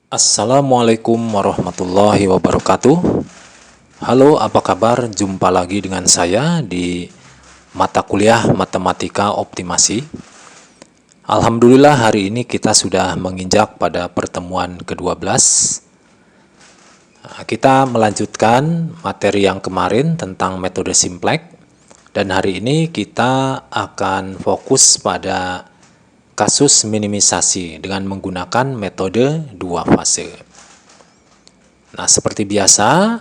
Assalamualaikum warahmatullahi wabarakatuh. Halo, apa kabar? Jumpa lagi dengan saya di mata kuliah Matematika Optimasi. Alhamdulillah hari ini kita sudah menginjak pada pertemuan ke-12. Kita melanjutkan materi yang kemarin tentang metode simplex. Dan hari ini kita akan fokus pada kasus minimisasi dengan menggunakan metode dua fase. Nah, seperti biasa,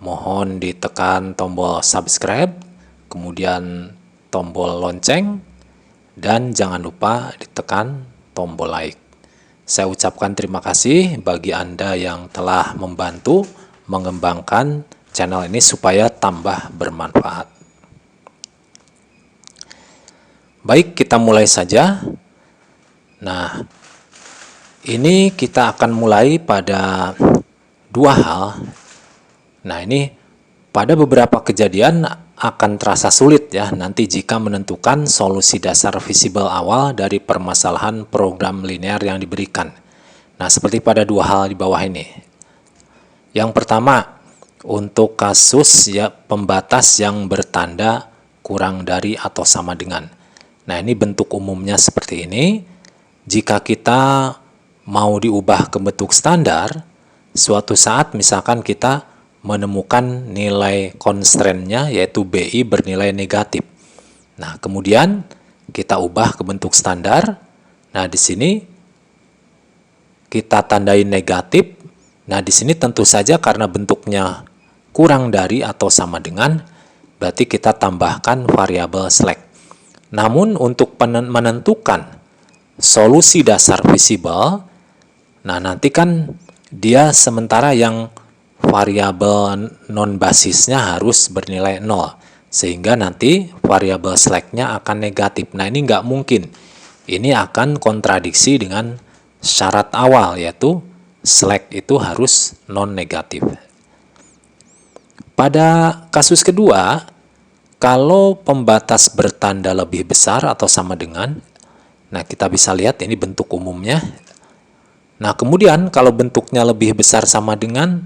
mohon ditekan tombol subscribe, kemudian tombol lonceng, dan jangan lupa ditekan tombol like. Saya ucapkan terima kasih bagi Anda yang telah membantu mengembangkan channel ini supaya tambah bermanfaat. Baik, kita mulai saja. Nah, ini kita akan mulai pada dua hal. Nah, ini pada beberapa kejadian akan terasa sulit ya nanti jika menentukan solusi dasar visible awal dari permasalahan program linear yang diberikan. Nah, seperti pada dua hal di bawah ini. Yang pertama, untuk kasus ya pembatas yang bertanda kurang dari atau sama dengan. Nah, ini bentuk umumnya seperti ini. Jika kita mau diubah ke bentuk standar, suatu saat misalkan kita menemukan nilai constraint-nya yaitu BI bernilai negatif. Nah, kemudian kita ubah ke bentuk standar. Nah, di sini kita tandai negatif. Nah, di sini tentu saja karena bentuknya kurang dari atau sama dengan, berarti kita tambahkan variabel slack. Namun untuk menentukan solusi dasar visible, nah nanti kan dia sementara yang variabel non-basisnya harus bernilai 0, sehingga nanti variabel slack-nya akan negatif. Nah, ini nggak mungkin. Ini akan kontradiksi dengan syarat awal, yaitu slack itu harus non-negatif. Pada kasus kedua, kalau pembatas bertanda lebih besar atau sama dengan, nah, kita bisa lihat ini bentuk umumnya. Nah, kemudian kalau bentuknya lebih besar sama dengan,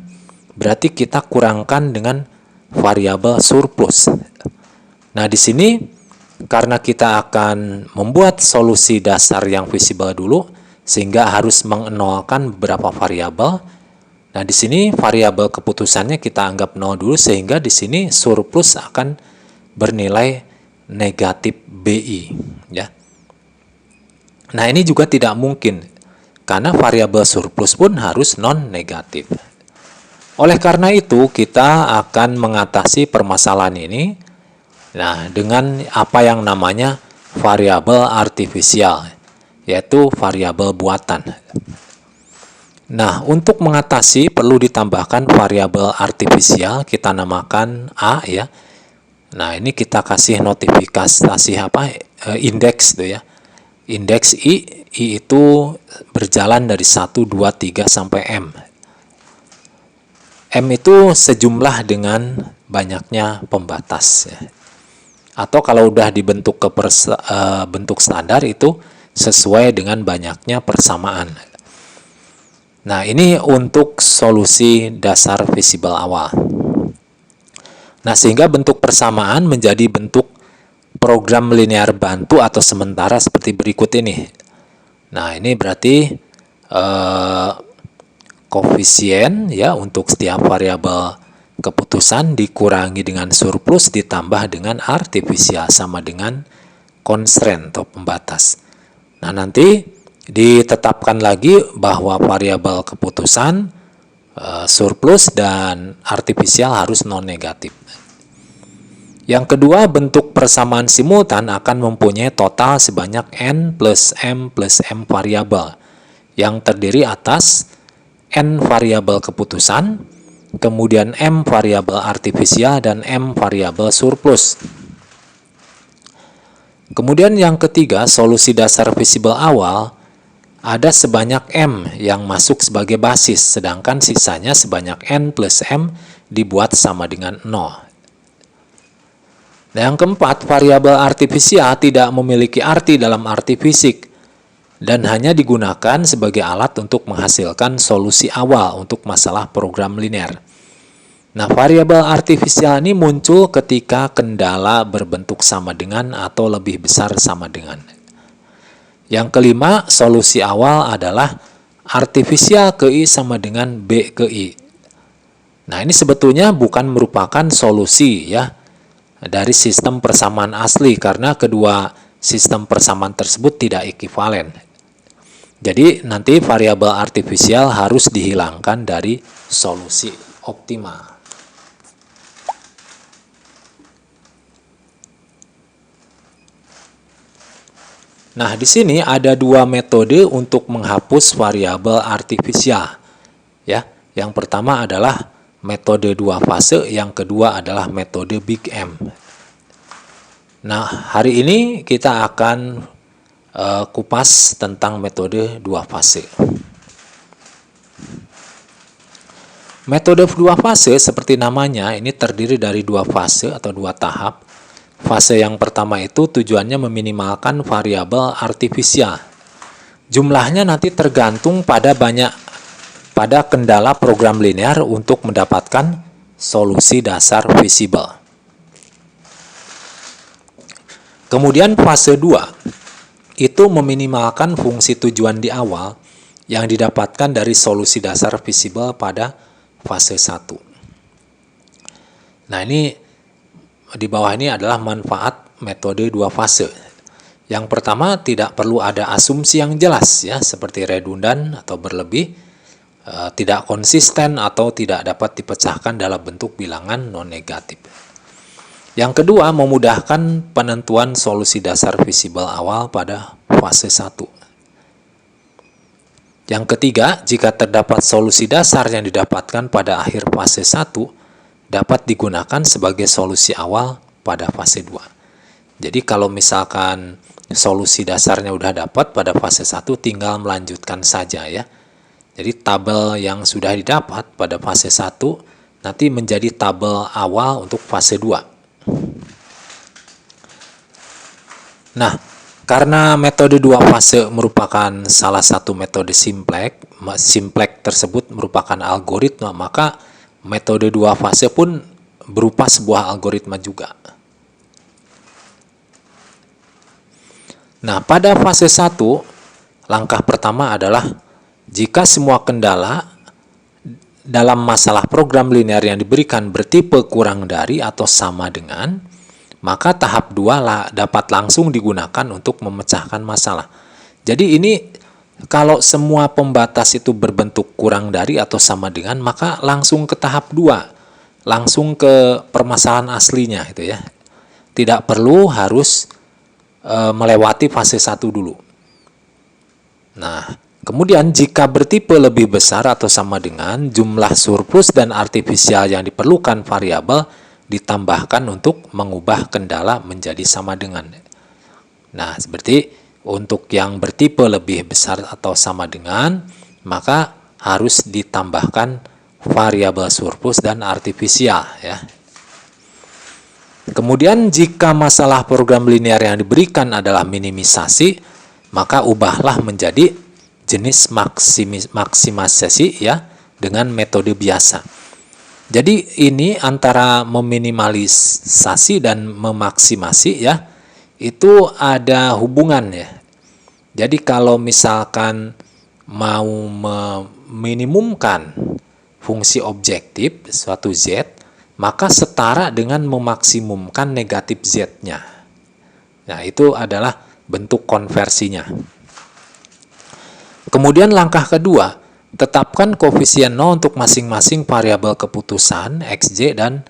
berarti kita kurangkan dengan variabel surplus. Nah, di sini karena kita akan membuat solusi dasar yang visible dulu, sehingga harus mengenolkan beberapa variabel. Nah, di sini variabel keputusannya kita anggap 0 dulu, sehingga di sini surplus akan bernilai negatif BI, ya. Nah, ini juga tidak mungkin, karena variabel surplus pun harus non-negatif. Oleh karena itu, kita akan mengatasi permasalahan ini dengan apa yang namanya variabel artifisial, yaitu variabel buatan. Nah, untuk mengatasi perlu ditambahkan variabel artifisial, kita namakan A ya. Nah, ini kita kasih notifikasi indeks itu ya. Indeks I itu berjalan dari 1, 2, 3 sampai M. M itu sejumlah dengan banyaknya pembatas. Ya. Atau kalau udah dibentuk ke bentuk standar itu sesuai dengan banyaknya persamaan. Nah, ini untuk solusi dasar visible awal. Nah, sehingga bentuk persamaan menjadi bentuk program linear bantu atau sementara seperti berikut ini. Nah, ini berarti koefisien ya untuk setiap variabel keputusan dikurangi dengan surplus ditambah dengan artifisial sama dengan constraint atau pembatas. Nah, nanti ditetapkan lagi bahwa variabel keputusan surplus dan artifisial harus non-negatif. Yang kedua, bentuk persamaan simultan akan mempunyai total sebanyak n plus m plus m variabel yang terdiri atas n variabel keputusan, kemudian m variabel artifisial, dan m variabel surplus. Kemudian yang ketiga, solusi dasar visible awal ada sebanyak m yang masuk sebagai basis, sedangkan sisanya sebanyak n plus m dibuat sama dengan 0. Nah, yang keempat, variabel artifisial tidak memiliki arti dalam arti fisik. dan hanya digunakan sebagai alat untuk menghasilkan solusi awal untuk masalah program linear. Nah, variabel artifisial ini muncul ketika kendala berbentuk sama dengan atau lebih besar sama dengan. Yang kelima, solusi awal adalah artifisial ke I sama dengan B ke I. Nah, ini sebetulnya bukan merupakan solusi ya dari sistem persamaan asli karena kedua sistem persamaan tersebut tidak ekivalen. Jadi, nanti variabel artifisial harus dihilangkan dari solusi optimal. Nah, di sini ada dua metode untuk menghapus variabel artifisial. Ya, yang pertama adalah metode dua fase, yang kedua adalah metode Big M. Nah, hari ini kita akan kupas tentang metode dua fase. Metode dua fase seperti namanya ini terdiri dari dua fase atau dua tahap. Fase yang pertama itu tujuannya meminimalkan variabel artifisial. Jumlahnya nanti tergantung pada kendala program linear untuk mendapatkan solusi dasar visible. Kemudian fase 2 itu meminimalkan fungsi tujuan di awal yang didapatkan dari solusi dasar visible pada fase 1. Nah, ini di bawah ini adalah manfaat metode dua fase. Yang pertama, tidak perlu ada asumsi yang jelas ya, seperti redundan atau berlebih, tidak konsisten atau tidak dapat dipecahkan dalam bentuk bilangan non-negatif. Yang kedua, memudahkan penentuan solusi dasar visible awal pada fase 1. Yang ketiga, jika terdapat solusi dasar yang didapatkan pada akhir fase 1, dapat digunakan sebagai solusi awal pada fase 2. Jadi kalau misalkan solusi dasarnya udah dapat pada fase 1, tinggal melanjutkan saja ya. Jadi tabel yang sudah didapat pada fase 1 nanti menjadi tabel awal untuk fase 2. Nah, karena metode dua fase merupakan salah satu metode simplex tersebut merupakan algoritma, maka metode dua fase pun berupa sebuah algoritma juga. Nah, pada fase 1, langkah pertama adalah jika semua kendala dalam masalah program linear yang diberikan bertipe kurang dari atau sama dengan, maka tahap 2 dapat langsung digunakan untuk memecahkan masalah. Jadi ini kalau semua pembatas itu berbentuk kurang dari atau sama dengan, maka langsung ke tahap 2, langsung ke permasalahan aslinya itu ya. Tidak perlu harus melewati fase 1 dulu. Nah, kemudian jika bertipe lebih besar atau sama dengan, jumlah surplus dan artifisial yang diperlukan variabel ditambahkan untuk mengubah kendala menjadi sama dengan. Nah, seperti untuk yang bertipe lebih besar atau sama dengan, maka harus ditambahkan variabel surplus dan artifisial ya. Kemudian jika masalah program linear yang diberikan adalah minimisasi, maka ubahlah menjadi jenis maksimisasi ya dengan metode biasa. Jadi ini antara meminimalisasi dan memaksimasi ya, itu ada hubungan ya. Jadi kalau misalkan mau meminimumkan fungsi objektif suatu Z, maka setara dengan memaksimumkan negatif Z-nya. Nah, itu adalah bentuk konversinya. Kemudian langkah kedua, tetapkan koefisien 0 untuk masing-masing variabel keputusan, XJ, dan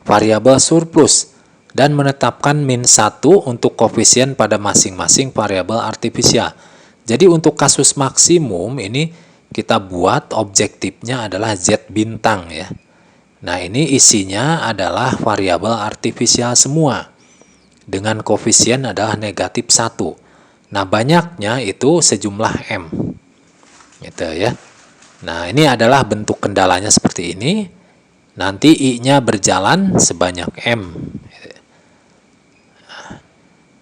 variabel surplus, dan menetapkan min 1 untuk koefisien pada masing-masing variabel artifisial. Jadi untuk kasus maksimum ini kita buat objektifnya adalah Z bintang ya. Nah, ini isinya adalah variabel artifisial semua dengan koefisien adalah negatif 1. Nah, banyaknya itu sejumlah M. Gitu ya. Nah, ini adalah bentuk kendalanya seperti ini. Nanti I-nya berjalan sebanyak M.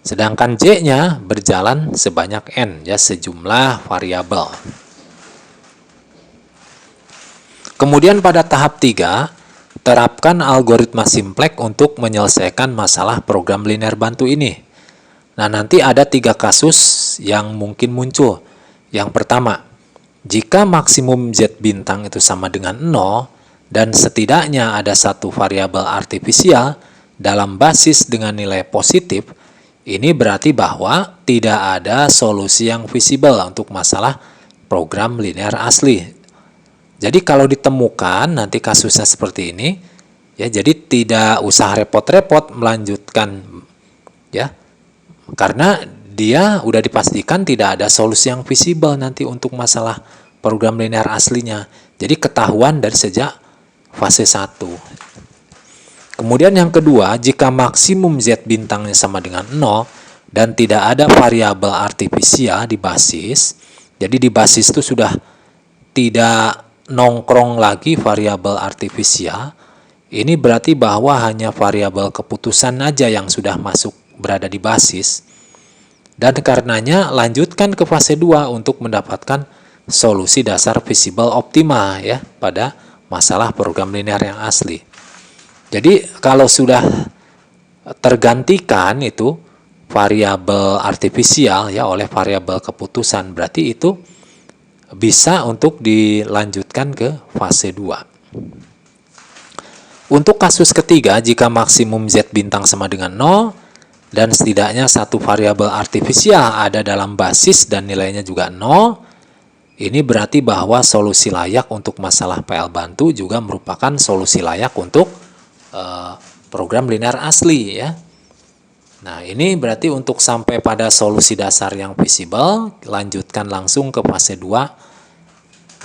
Sedangkan Y-nya berjalan sebanyak N, ya, sejumlah variabel. Kemudian pada tahap 3, terapkan algoritma simplex untuk menyelesaikan masalah program linear bantu ini. Nah, nanti ada 3 kasus yang mungkin muncul. Yang pertama, jika maksimum Z bintang itu sama dengan 0, dan setidaknya ada satu variabel artifisial dalam basis dengan nilai positif, ini berarti bahwa tidak ada solusi yang visible untuk masalah program linear asli. Jadi kalau ditemukan nanti kasusnya seperti ini, ya, jadi tidak usah repot-repot melanjutkan, ya, karena dia udah dipastikan tidak ada solusi yang visible nanti untuk masalah program linear aslinya. Jadi ketahuan dari sejak fase 1. Kemudian yang kedua, jika maksimum Z bintangnya sama dengan 0 dan tidak ada variabel artifisial di basis, jadi di basis itu sudah tidak nongkrong lagi variabel artifisial, ini berarti bahwa hanya variabel keputusan aja yang sudah masuk berada di basis. Dan karenanya lanjutkan ke fase 2 untuk mendapatkan solusi dasar visible optima, ya, pada masalah program linear yang asli. Jadi kalau sudah tergantikan itu variabel artifisial, ya, oleh variabel keputusan, berarti itu bisa untuk dilanjutkan ke fase 2. Untuk kasus ketiga, jika maksimum Z bintang sama dengan 0 dan setidaknya satu variabel artifisial ada dalam basis dan nilainya juga 0, ini berarti bahwa solusi layak untuk masalah PL bantu juga merupakan solusi layak untuk program linear asli, ya. Nah, ini berarti untuk sampai pada solusi dasar yang visible, lanjutkan langsung ke fase 2,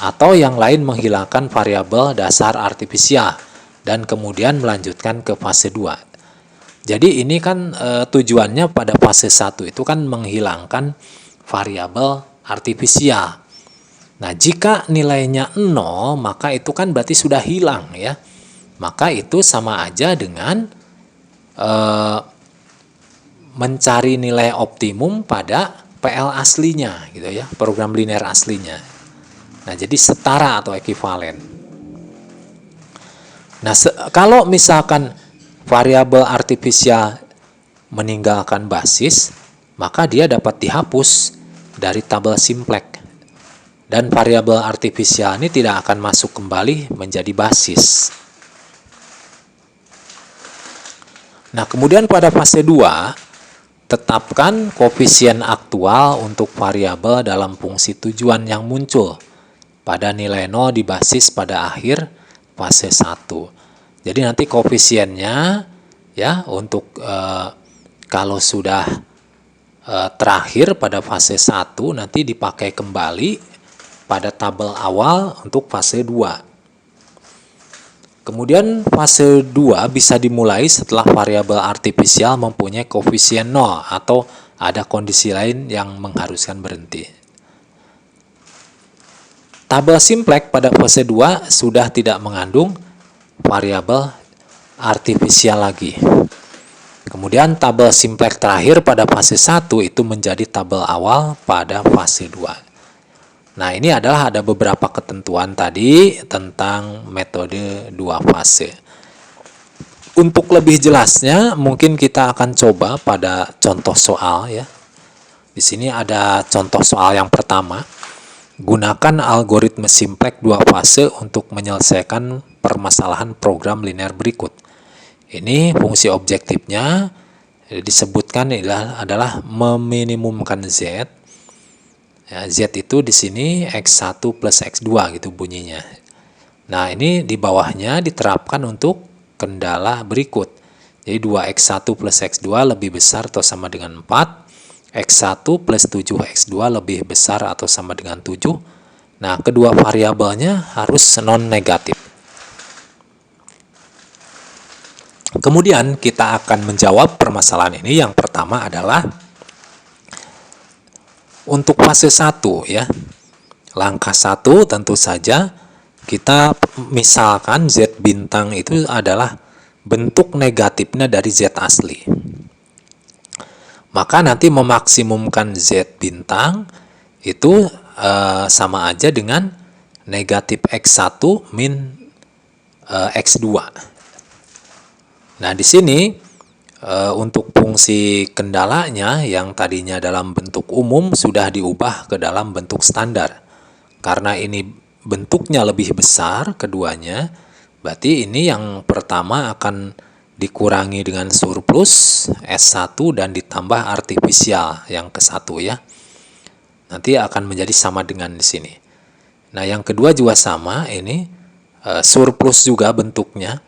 atau yang lain menghilangkan variabel dasar artifisial dan kemudian melanjutkan ke fase 2. Jadi ini kan tujuannya pada fase 1 itu kan menghilangkan variabel artifisial. Nah, jika nilainya 0, maka itu kan berarti sudah hilang, ya. Maka itu sama aja dengan mencari nilai optimum pada PL aslinya, gitu, ya, program linear aslinya. Nah, jadi setara atau ekivalen. Nah, kalau misalkan variabel artifisial meninggalkan basis, maka dia dapat dihapus dari tabel simplex. Dan variabel artifisial ini tidak akan masuk kembali menjadi basis. Nah, kemudian pada fase 2, tetapkan koefisien aktual untuk variabel dalam fungsi tujuan yang muncul pada nilai 0 di basis pada akhir fase 1. Jadi nanti koefisiennya, ya, untuk kalau sudah terakhir pada fase 1 nanti dipakai kembali pada tabel awal untuk fase 2. Kemudian fase 2 bisa dimulai setelah variabel artifisial mempunyai koefisien 0 atau ada kondisi lain yang mengharuskan berhenti. Tabel simplex pada fase 2 sudah tidak mengandung variabel artifisial lagi. Kemudian tabel simplex terakhir pada fase 1 itu menjadi tabel awal pada fase 2. Nah, ini adalah ada beberapa ketentuan tadi tentang metode 2 fase. Untuk lebih jelasnya, mungkin kita akan coba pada contoh soal, ya. Di sini ada contoh soal yang pertama. Gunakan algoritma simplex 2 fase untuk menyelesaikan permasalahan program linear berikut. Ini fungsi objektifnya disebutkan adalah meminimumkan Z. Ya, Z itu di sini X1 plus X2 gitu bunyinya. Nah, ini di bawahnya diterapkan untuk kendala berikut. Jadi 2X1 plus X2 lebih besar atau sama dengan 4. X1 plus 7X2 lebih besar atau sama dengan 7. Nah, kedua variabelnya harus non-negatif. Kemudian kita akan menjawab permasalahan ini. Yang pertama adalah untuk fase 1, ya. Langkah 1 tentu saja kita misalkan Z bintang itu adalah bentuk negatifnya dari Z asli. maka nanti memaksimumkan Z bintang itu sama aja dengan negatif X1 min X2. Nah, di sini untuk fungsi kendalanya yang tadinya dalam bentuk umum sudah diubah ke dalam bentuk standar. Karena ini bentuknya lebih besar keduanya, berarti ini yang pertama akan dikurangi dengan surplus S1 dan ditambah artifisial yang ke-1 ya. Nanti akan menjadi sama dengan di sini. Nah, yang kedua juga sama, ini surplus juga bentuknya.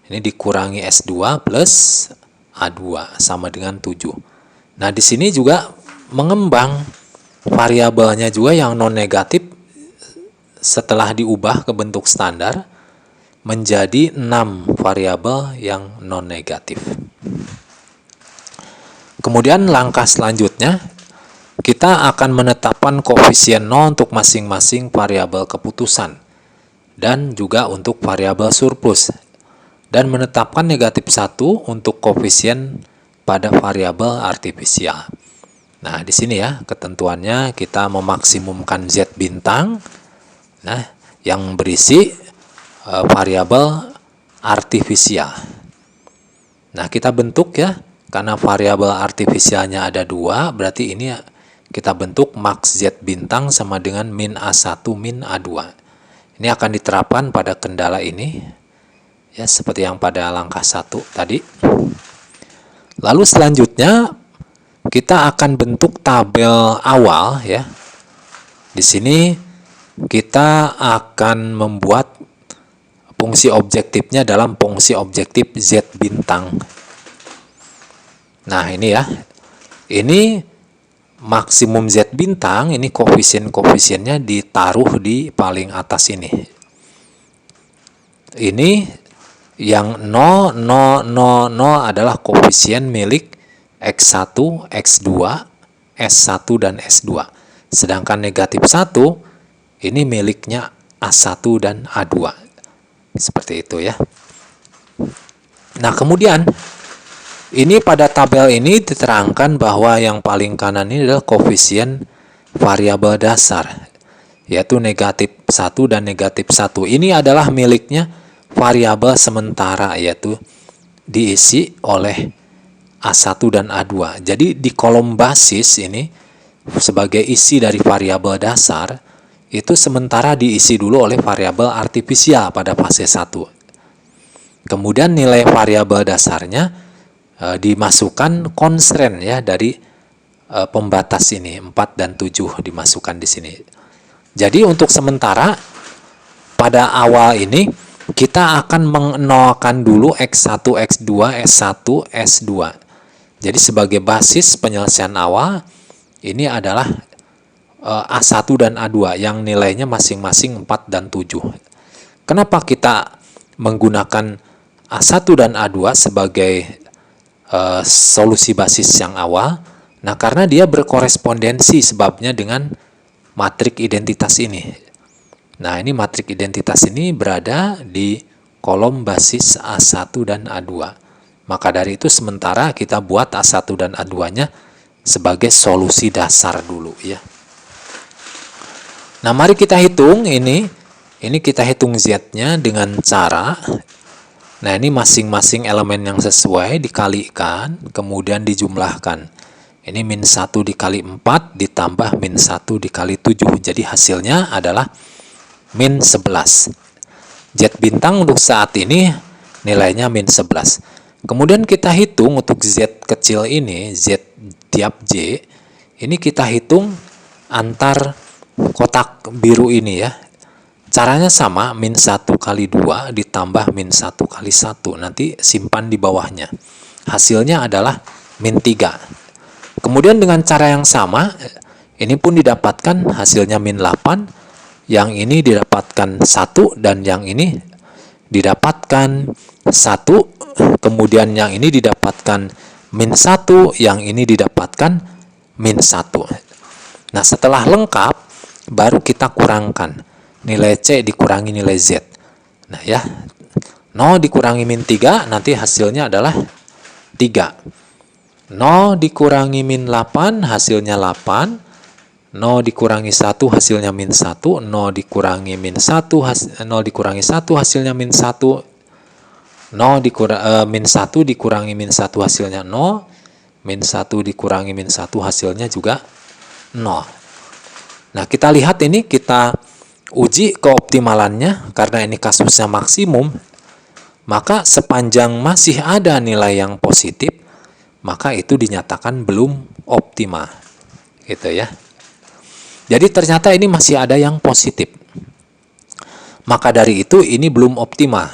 Ini dikurangi S2 plus A2 sama dengan 7. Nah, di sini juga mengembang variabelnya juga yang non negatif setelah diubah ke bentuk standar menjadi 6 variabel yang non negatif. Kemudian langkah selanjutnya kita akan menetapkan koefisien 0 untuk masing-masing variabel keputusan dan juga untuk variabel surplus, dan menetapkan negatif 1 untuk koefisien pada variabel artifisial. Nah, di sini ya ketentuannya kita memaksimumkan Z bintang, nah, yang berisi variabel artifisial. Nah, kita bentuk ya, karena variabel artifisialnya ada 2, berarti ini kita bentuk max Z bintang sama dengan min A1 min A2. Ini akan diterapkan pada kendala ini, ya seperti yang pada langkah 1 tadi. Lalu selanjutnya kita akan bentuk tabel awal ya. Di sini kita akan membuat fungsi objektifnya dalam fungsi objektif Z bintang. Nah, ini ya. Ini maksimum Z bintang, ini koefisien-koefisiennya ditaruh di paling atas ini. Ini yang 0, 0, 0, 0 adalah koefisien milik X1, X2, S1, dan S2. Sedangkan negatif 1, ini miliknya A1 dan A2. Seperti itu ya. Nah, kemudian ini pada tabel ini diterangkan bahwa yang paling kanan ini adalah koefisien variabel dasar, yaitu negatif 1 dan negatif 1. Ini adalah miliknya variabel sementara, yaitu diisi oleh A1 dan A2. Jadi di kolom basis ini sebagai isi dari variabel dasar, itu sementara diisi dulu oleh variabel artifisial pada fase 1. Kemudian nilai variabel dasarnya dimasukkan konstren ya dari pembatas ini 4 dan 7 dimasukkan di sini. Jadi untuk sementara pada awal ini kita akan menolkan dulu X1, X2, S1, S2. Jadi sebagai basis penyelesaian awal ini adalah A1 dan A2 yang nilainya masing-masing 4 dan 7. Kenapa kita menggunakan A1 dan A2 sebagai solusi basis yang awal? Nah, karena dia berkorespondensi sebabnya dengan matrik identitas ini. Nah, ini matrik identitas ini berada di kolom basis A1 dan A2. Maka dari itu sementara kita buat A1 dan A2-nya sebagai solusi dasar dulu ya. Nah, mari kita hitung ini kita hitung Z-nya dengan cara, nah ini masing-masing elemen yang sesuai dikalikan, kemudian dijumlahkan. Ini min 1 dikali 4 ditambah min 1 dikali 7. Jadi hasilnya adalah min 11. Z bintang untuk saat ini nilainya min 11. Kemudian kita hitung untuk Z kecil ini, Z tiap J, ini kita hitung antar kotak biru ini ya. Caranya sama, min 1 kali 2 ditambah min 1 kali 1. Nanti simpan di bawahnya. Hasilnya adalah min 3. Kemudian dengan cara yang sama, ini pun didapatkan hasilnya min 8. Yang ini didapatkan 1 dan yang ini didapatkan 1. Kemudian yang ini didapatkan min 1, yang ini didapatkan min 1. Nah, setelah lengkap, baru kita kurangkan nilai C dikurangi nilai Z. Nah ya, 0 dikurangi min 3, nanti hasilnya adalah 3. 0 dikurangi min 8 hasilnya 8. 0 dikurangi 1 hasilnya min 1. 0 dikurangi min 1 0 dikurangi 1 hasilnya min 1. Min 1 dikurangi min 1 hasilnya 0. Min 1 dikurangi min 1 hasilnya juga 0. Nah, kita lihat ini, kita uji keoptimalannya. Karena ini kasusnya maksimum, maka sepanjang masih ada nilai yang positif, maka itu dinyatakan belum optima. Gitu ya. Jadi ternyata ini masih ada yang positif. Maka dari itu ini belum optima.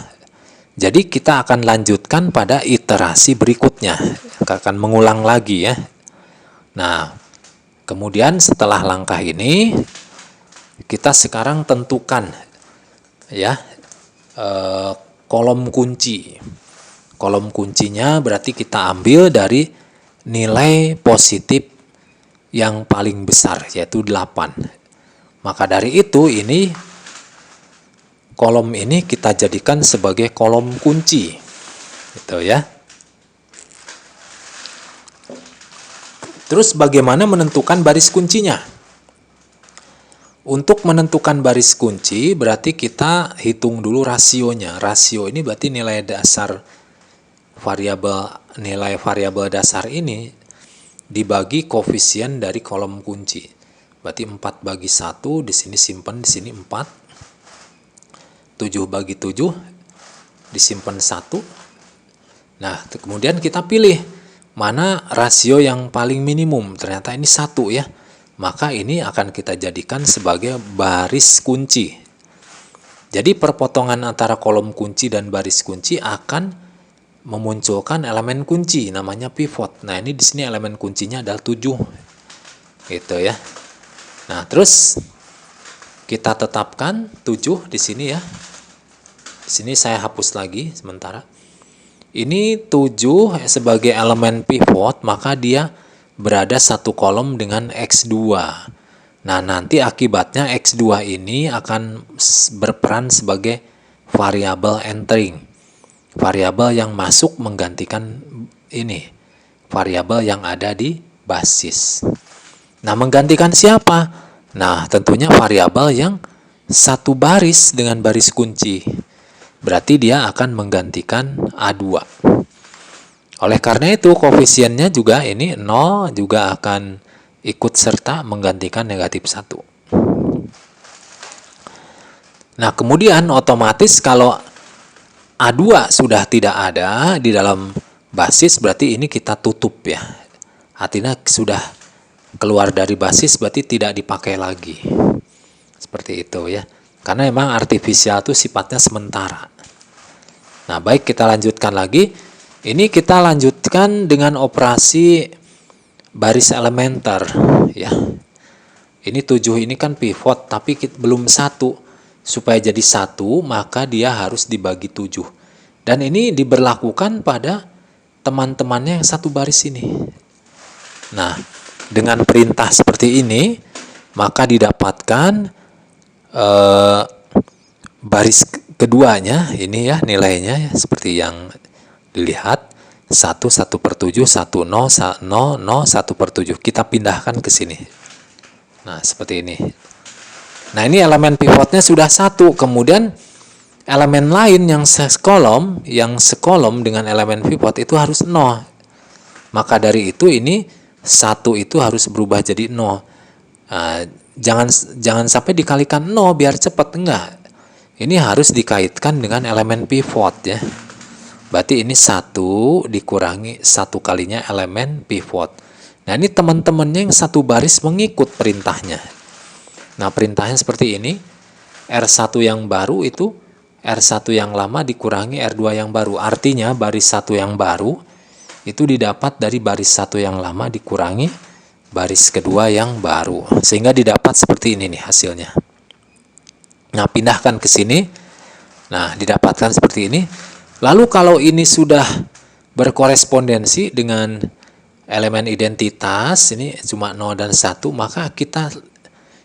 Jadi kita akan lanjutkan pada iterasi berikutnya. Kita akan mengulang lagi ya. Nah, kemudian setelah langkah ini, kita sekarang tentukan ya kolom kunci. Kolom kuncinya berarti kita ambil dari nilai positif yang paling besar, yaitu 8. Maka dari itu ini kolom ini kita jadikan sebagai kolom kunci, gitu ya. Terus bagaimana menentukan baris kuncinya? Untuk menentukan baris kunci berarti kita hitung dulu rasionya. Rasio ini berarti nilai dasar nilai variabel dasar ini dibagi koefisien dari kolom kunci. Berarti 4 bagi 1, di sini simpan, di sini 4. 7 bagi 7 disimpan 1. Nah, kemudian kita pilih mana rasio yang paling minimum. Ternyata ini 1 ya. Maka ini akan kita jadikan sebagai baris kunci. Jadi perpotongan antara kolom kunci dan baris kunci akan memunculkan elemen kunci namanya pivot. Nah, ini di sini elemen kuncinya adalah 7. Gitu ya. Nah, terus kita tetapkan 7 di sini ya. Di sini saya hapus lagi sementara. Ini 7 sebagai elemen pivot, maka dia berada satu kolom dengan X2. Nah, nanti akibatnya X2 ini akan berperan sebagai variabel entering. Variabel yang masuk menggantikan ini, variabel yang ada di basis. Nah, menggantikan siapa? Nah, tentunya variabel yang satu baris dengan baris kunci. Berarti dia akan menggantikan A2. Oleh karena itu, koefisiennya juga ini 0 juga akan ikut serta menggantikan negatif 1. Nah, kemudian otomatis kalau A2 sudah tidak ada di dalam basis, berarti ini kita tutup ya. Artinya sudah keluar dari basis, berarti tidak dipakai lagi. Seperti itu ya. Karena memang artifisial itu sifatnya sementara. Nah, baik, kita lanjutkan lagi. Ini kita lanjutkan dengan operasi baris elementer ya. Ini 7 ini kan pivot, tapi belum 1. Supaya jadi 1, maka dia harus dibagi 7. Dan ini diberlakukan pada teman-temannya yang satu baris ini. Nah, dengan perintah seperti ini, maka didapatkan baris keduanya ini ya, nilainya ya, seperti yang dilihat 1, 1/7, 1, 0, 0, 0, 1/7. Kita pindahkan ke sini. Nah, seperti ini. Nah, ini elemen pivotnya sudah 1. Kemudian elemen lain yang sekolom dengan elemen pivot itu harus 0. Maka dari itu ini 1 itu harus berubah jadi 0. Nah, jangan sampai dikalikan 0 biar cepat, enggak. Ini harus dikaitkan dengan elemen pivot ya. Berarti ini 1 dikurangi 1 kalinya elemen pivot. Nah, ini teman-temannya yang satu baris mengikut perintahnya. Nah, perintahnya seperti ini. R1 yang baru itu R1 yang lama dikurangi R2 yang baru. Artinya baris 1 yang baru itu didapat dari baris 1 yang lama dikurangi baris kedua yang baru. Sehingga didapat seperti ini nih hasilnya. Nah, pindahkan ke sini. Nah, didapatkan seperti ini. Lalu kalau ini sudah berkorespondensi dengan elemen identitas, ini cuma 0 dan 1, maka kita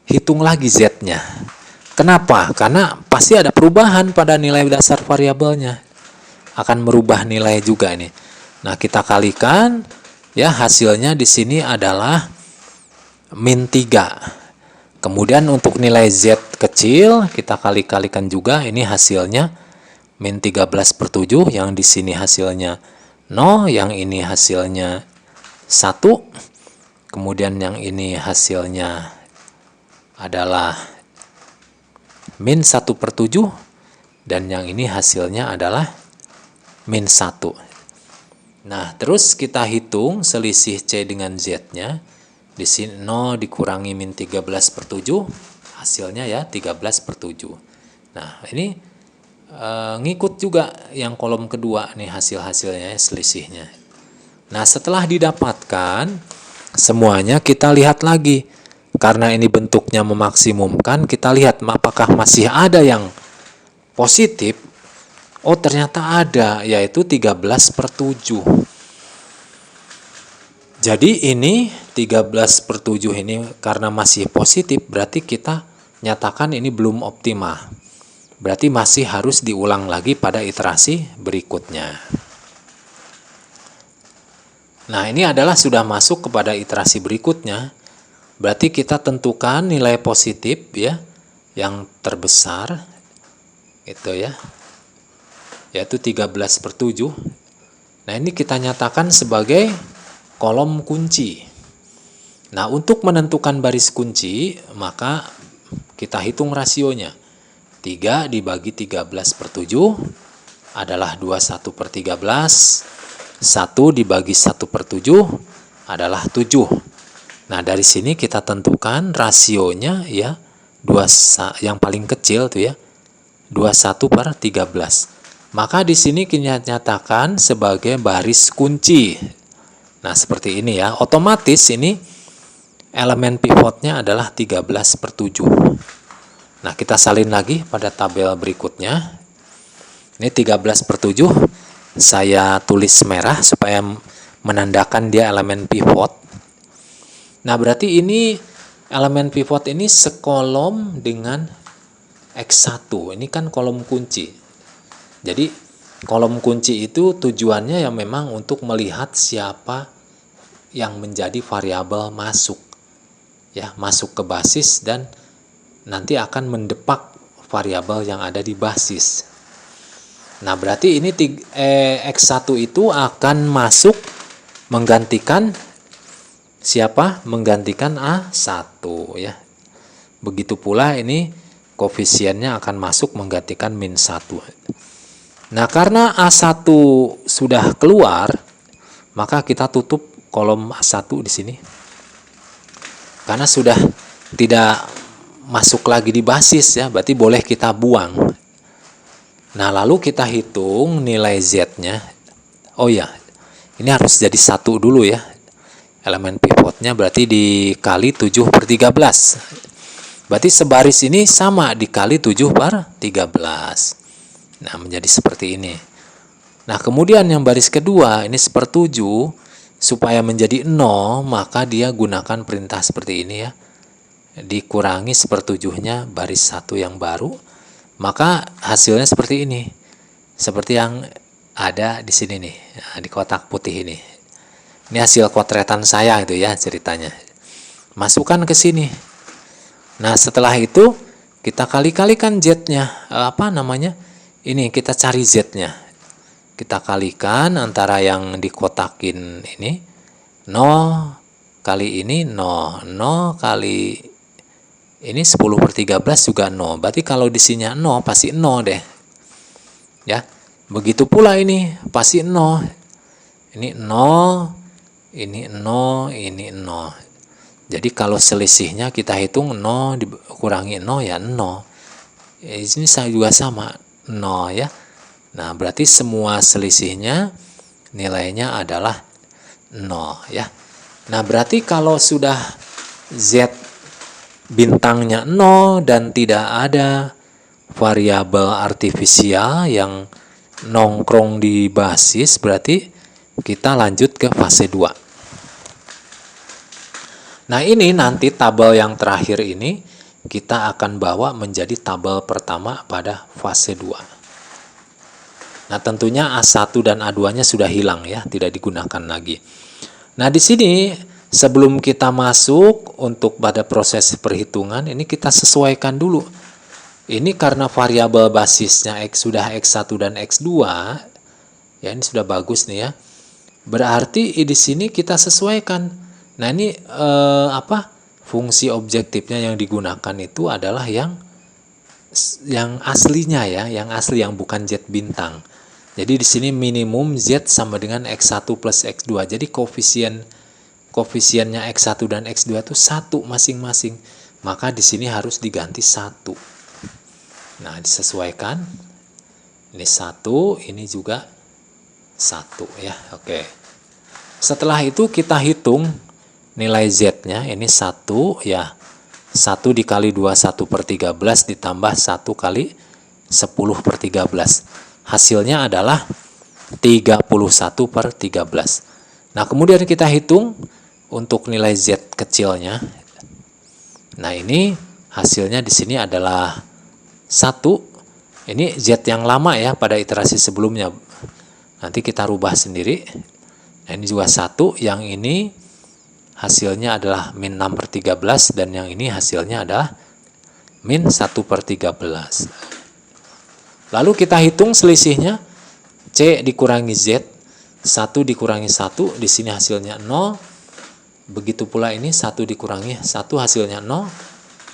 hitung lagi Z-nya. Kenapa? Karena pasti ada perubahan pada nilai dasar variabelnya. Akan merubah nilai juga ini. Nah, kita kalikan Ya, hasilnya di sini adalah min 3. Kemudian untuk nilai Z kecil, kita kali-kalikan juga, ini hasilnya min 13/7, yang di sini hasilnya 0, yang ini hasilnya 1, kemudian yang ini hasilnya adalah min 1/7, dan yang ini hasilnya adalah min 1. Nah, terus kita hitung selisih C dengan Z-nya. Di sini 0 dikurangi min 13/7, hasilnya ya 13/7. Nah, ini ngikut juga yang kolom kedua nih hasil-hasilnya, selisihnya. Nah, setelah didapatkan semuanya, kita lihat lagi. Karena ini bentuknya memaksimumkan, kita lihat apakah masih ada yang positif. Oh, ternyata ada, yaitu 13/7. Jadi ini 13/7 ini karena masih positif, berarti kita nyatakan ini belum optimal. Berarti masih harus diulang lagi pada iterasi berikutnya. Nah, ini adalah sudah masuk kepada iterasi berikutnya. Berarti kita tentukan nilai positif ya, yang terbesar itu ya, yaitu 13/7. Nah, ini kita nyatakan sebagai kolom kunci. Nah, untuk menentukan baris kunci, maka kita hitung rasionya. 3 dibagi 13/7 adalah 21/13. 1 dibagi 1/7 adalah 7. Nah, dari sini kita tentukan rasionya ya, yang paling kecil tuh ya, 21/13. Maka di sini kita nyatakan sebagai baris kunci. Nah, seperti ini ya. Otomatis ini elemen pivotnya adalah 13/7. Nah, kita salin lagi pada tabel berikutnya. Ini 13/7. Saya tulis merah supaya menandakan dia elemen pivot. Nah, berarti ini elemen pivot ini sekolom dengan X1. Ini kan kolom kunci. Jadi kolom kunci itu tujuannya ya memang untuk melihat siapa yang menjadi variabel masuk. Ya, masuk ke basis dan nanti akan mendepak variabel yang ada di basis. Nah, berarti ini X1 itu akan masuk menggantikan siapa? Menggantikan A1 ya. Begitu pula ini koefisiennya akan masuk menggantikan min 1. Nah, karena A1 sudah keluar, maka kita tutup kolom A1 di sini. Karena sudah tidak masuk lagi di basis ya, berarti boleh kita buang. Nah, lalu kita hitung nilai Z-nya. Oh ya, ini harus jadi 1 dulu ya. Elemen pivotnya berarti dikali 7/13. Berarti sebaris ini sama dikali 7/13. Nah, menjadi seperti ini. Nah, kemudian yang baris kedua ini 1/7, supaya menjadi 0, maka dia gunakan perintah seperti ini ya. Dikurangi 1/7-nya baris 1 yang baru, maka hasilnya seperti ini. Seperti yang ada di sini nih, nah, di kotak putih ini. Ini hasil kotretan saya itu ya ceritanya. Masukkan ke sini. Nah, setelah itu kita kali-kalikan Z-nya, ini kita cari Z-nya. Kita kalikan antara yang dikotakin ini 0 kali ini 0, 0 kali ini 10/13 juga 0. Berarti kalau di sini 0 pasti 0 deh. Ya. Begitu pula ini pasti 0. Ini 0, ini 0, ini 0. Jadi kalau selisihnya kita hitung 0 dikurangi 0 ya 0. Ini saya juga sama 0 ya. Nah, berarti semua selisihnya nilainya adalah 0 ya. Nah, berarti kalau sudah Z bintangnya 0 dan tidak ada variabel artifisial yang nongkrong di basis, berarti kita lanjut ke fase 2. Nah, ini nanti tabel yang terakhir ini kita akan bawa menjadi tabel pertama pada fase 2. Nah, tentunya A1 dan A2-nya sudah hilang ya, tidak digunakan lagi. Nah, di sini sebelum kita masuk untuk pada proses perhitungan, ini kita sesuaikan dulu. Ini karena variabel basisnya X sudah X1 dan X2, ya ini sudah bagus nih ya. Berarti di sini kita sesuaikan. Nah, ini fungsi objektifnya yang digunakan itu adalah yang aslinya ya, yang asli, yang bukan Z bintang. Jadi di sini minimum Z sama dengan X1 plus X2. Jadi koefisiennya X1 dan X2 itu 1 masing-masing. Maka di sini harus diganti 1. Nah, disesuaikan. Ini 1, ini juga 1 ya. Oke. Setelah itu kita hitung nilai Z-nya. Ini 1 ya. 1 dikali 21/13 ditambah 1 kali 10/13. Hasilnya adalah 31/13. Nah, kemudian kita hitung untuk nilai Z kecilnya. Nah, ini hasilnya di sini adalah 1. Ini Z yang lama ya pada iterasi sebelumnya. Nanti kita rubah sendiri. Nah, ini juga 1. Yang ini hasilnya adalah min 6/13 dan yang ini hasilnya adalah min 1/13. Lalu kita hitung selisihnya. C dikurangi Z. 1 dikurangi 1. Di sini hasilnya 0. Begitu pula ini 1 dikurangi 1 hasilnya 0.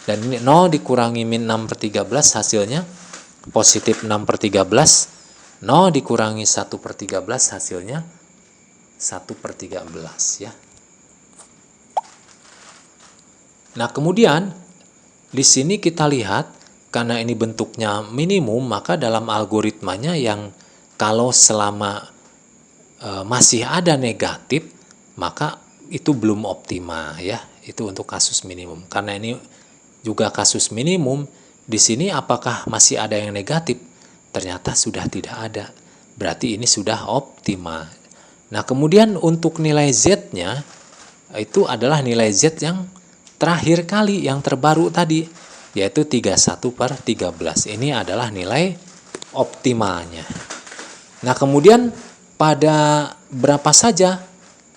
Dan ini 0 dikurangi min 6/13 hasilnya positif 6/13. 0 dikurangi 1/13 hasilnya 1/13 ya. Nah, kemudian di sini kita lihat karena ini bentuknya minimum, maka dalam algoritmanya yang kalau selama masih ada negatif, maka itu belum optimal ya. Itu untuk kasus minimum. Karena ini juga kasus minimum, di sini apakah masih ada yang negatif? Ternyata sudah tidak ada. Berarti ini sudah optimal. Nah, kemudian untuk nilai Z-nya itu adalah nilai Z yang terakhir kali, yang terbaru tadi, yaitu 31/13. Ini adalah nilai optimalnya. Nah, kemudian pada berapa saja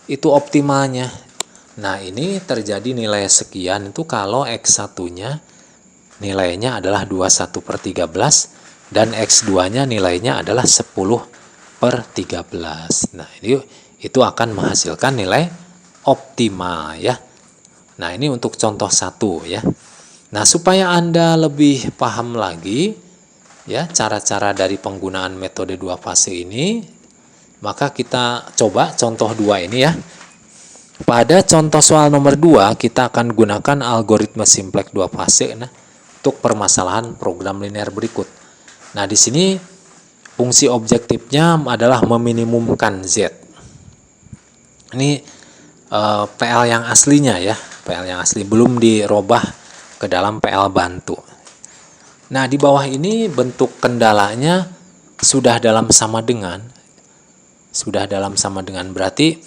itu optimalnya? Nah, ini terjadi nilai sekian itu kalau X1-nya nilainya adalah 21/13 dan X2-nya nilainya adalah 10/13. Nah, itu akan menghasilkan nilai optimal ya. Nah, ini untuk contoh 1 ya. Nah, supaya Anda lebih paham lagi ya cara-cara dari penggunaan metode 2 fase ini, maka kita coba contoh 2 ini ya. Pada contoh soal nomor 2, kita akan gunakan algoritma simplex 2 fase untuk permasalahan program linear berikut. Nah, di sini fungsi objektifnya adalah meminimumkan Z. Ini PL yang aslinya ya, PL yang asli, belum dirubah ke dalam PL bantu. Nah, di bawah ini bentuk kendalanya sudah dalam sama dengan. Berarti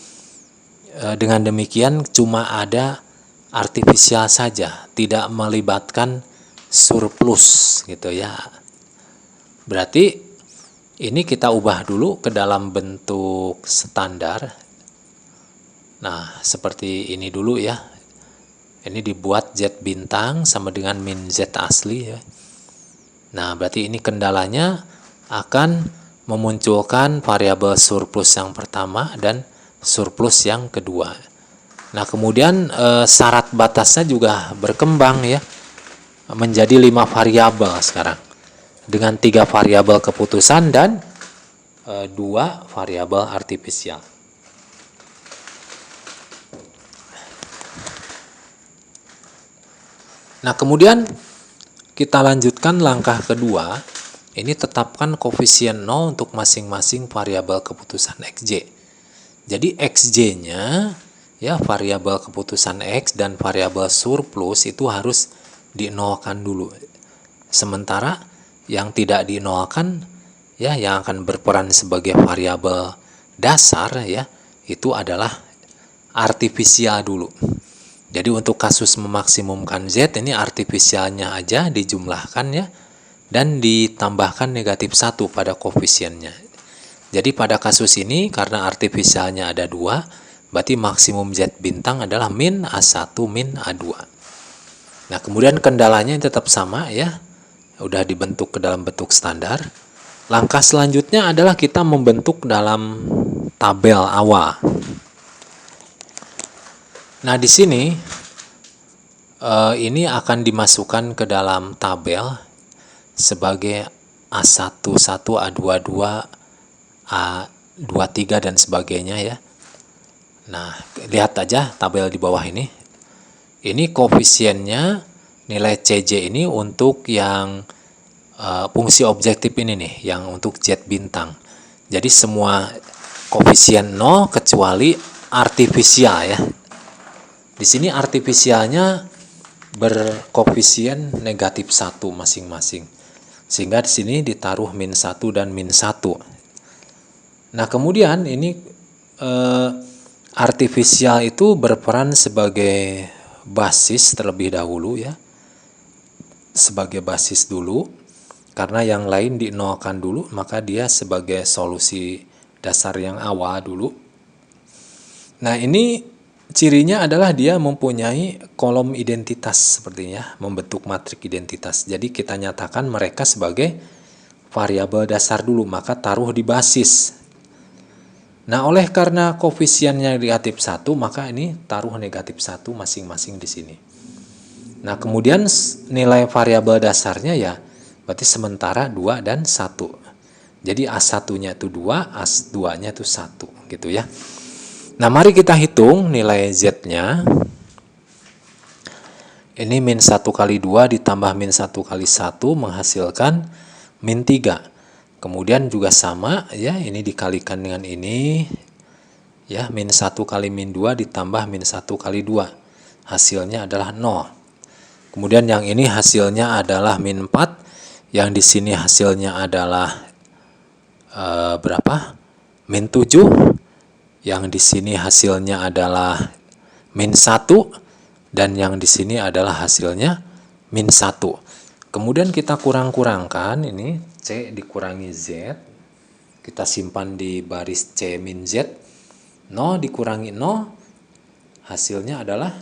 dengan demikian cuma ada artifisial saja, tidak melibatkan surplus gitu ya. Berarti ini kita ubah dulu ke dalam bentuk standar. Nah, seperti ini dulu ya. Ini dibuat Z bintang sama dengan min Z asli ya. Nah, berarti ini kendalanya akan memunculkan variabel surplus yang pertama dan surplus yang kedua. Nah, kemudian syarat batasnya juga berkembang ya, menjadi 5 variabel sekarang dengan 3 variabel keputusan dan 2 variabel artifisial. Nah, kemudian kita lanjutkan langkah kedua. Ini tetapkan koefisien 0 untuk masing-masing variabel keputusan XJ. Jadi XJ-nya ya, variabel keputusan X dan variabel surplus itu harus dinolkan dulu. Sementara yang tidak dinolkan ya, yang akan berperan sebagai variabel dasar ya, itu adalah artifisial dulu. Jadi untuk kasus memaksimumkan Z, ini artifisialnya aja dijumlahkan ya, dan ditambahkan negatif 1 pada koefisiennya. Jadi pada kasus ini karena artifisialnya ada 2, Berarti maksimum Z bintang adalah min A1 min A2. Nah, kemudian kendalanya tetap sama ya. Udah dibentuk ke dalam bentuk standar. Langkah selanjutnya adalah kita membentuk dalam tabel awal. Nah, di sini ini akan dimasukkan ke dalam tabel sebagai A11, A22, A23 dan sebagainya ya. Nah, lihat aja tabel di bawah ini. Ini koefisiennya nilai CJ ini untuk yang fungsi objektif ini nih, yang untuk Z bintang. Jadi semua koefisien 0 kecuali artifisial ya. Di sini artifisialnya berkoefisien negatif 1 masing-masing. Sehingga di sini ditaruh min 1 dan min 1. Nah, kemudian ini artifisial itu berperan sebagai basis terlebih dahulu ya. Sebagai basis dulu. Karena yang lain dinolkan dulu, maka dia sebagai solusi dasar yang awal dulu. Nah, ini cirinya adalah dia mempunyai kolom identitas sepertinya, membentuk matriks identitas. Jadi kita nyatakan mereka sebagai variabel dasar dulu, maka taruh di basis. Nah, oleh karena koefisiennya negatif 1, maka ini taruh negatif 1 masing-masing di sini. Nah, kemudian nilai variabel dasarnya ya, berarti sementara 2 dan 1. Jadi A1-nya itu 2, A2-nya itu 1 gitu ya. Nah, mari kita hitung nilai Z-nya. Ini min 1 kali 2 ditambah min 1 kali 1 menghasilkan min 3. Kemudian juga sama ya, ini dikalikan dengan ini. Ya, min 1 kali min 2 ditambah min 1 kali 2. Hasilnya adalah 0. Kemudian yang ini hasilnya adalah min 4. Yang di sini hasilnya adalah berapa? Min 7. Yang di sini hasilnya adalah min 1. Dan yang di sini adalah hasilnya min 1. Kemudian kita kurang-kurangkan ini C dikurangi Z. Kita simpan di baris C min Z. 0 dikurangi 0. Hasilnya adalah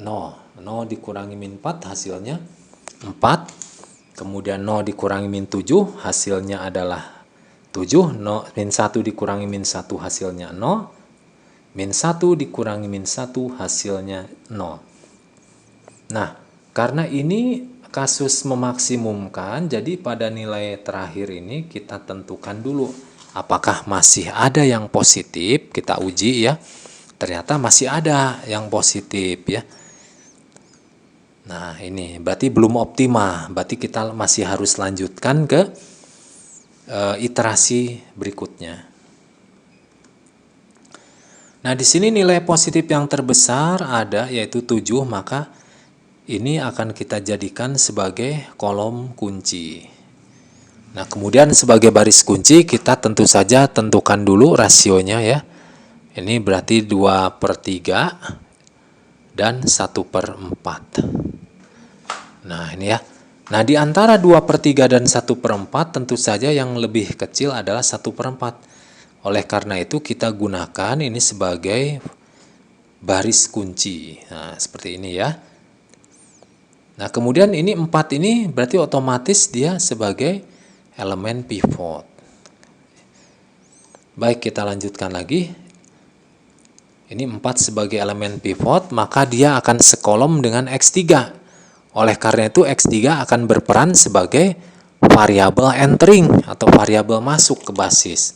0. 0 dikurangi min 4 hasilnya 4. Kemudian 0 dikurangi min 7 hasilnya adalah 7. 0, min 1 dikurangi min 1 hasilnya 0. Min 1 dikurangi min 1 hasilnya 0. Nah, karena ini kasus memaksimumkan, jadi pada nilai terakhir ini kita tentukan dulu apakah masih ada yang positif. Kita uji ya. Ternyata masih ada yang positif ya. Nah, ini berarti belum optimal. Berarti kita masih harus lanjutkan ke iterasi berikutnya. Nah, di sini nilai positif yang terbesar ada yaitu 7, maka ini akan kita jadikan sebagai kolom kunci. Nah, kemudian sebagai baris kunci kita tentu saja tentukan dulu rasionya ya. Ini berarti 2/3 dan 1/4. Nah, ini ya. Nah, di antara 2/3 dan 1/4 tentu saja yang lebih kecil adalah 1/4. Oleh karena itu kita gunakan ini sebagai baris kunci. Nah, seperti ini ya. Nah, kemudian ini 4 ini berarti otomatis dia sebagai elemen pivot. Baik, kita lanjutkan lagi. Ini 4 sebagai elemen pivot, maka dia akan sekolom dengan X3. Oleh karena itu X3 akan berperan sebagai variabel entering atau variabel masuk ke basis.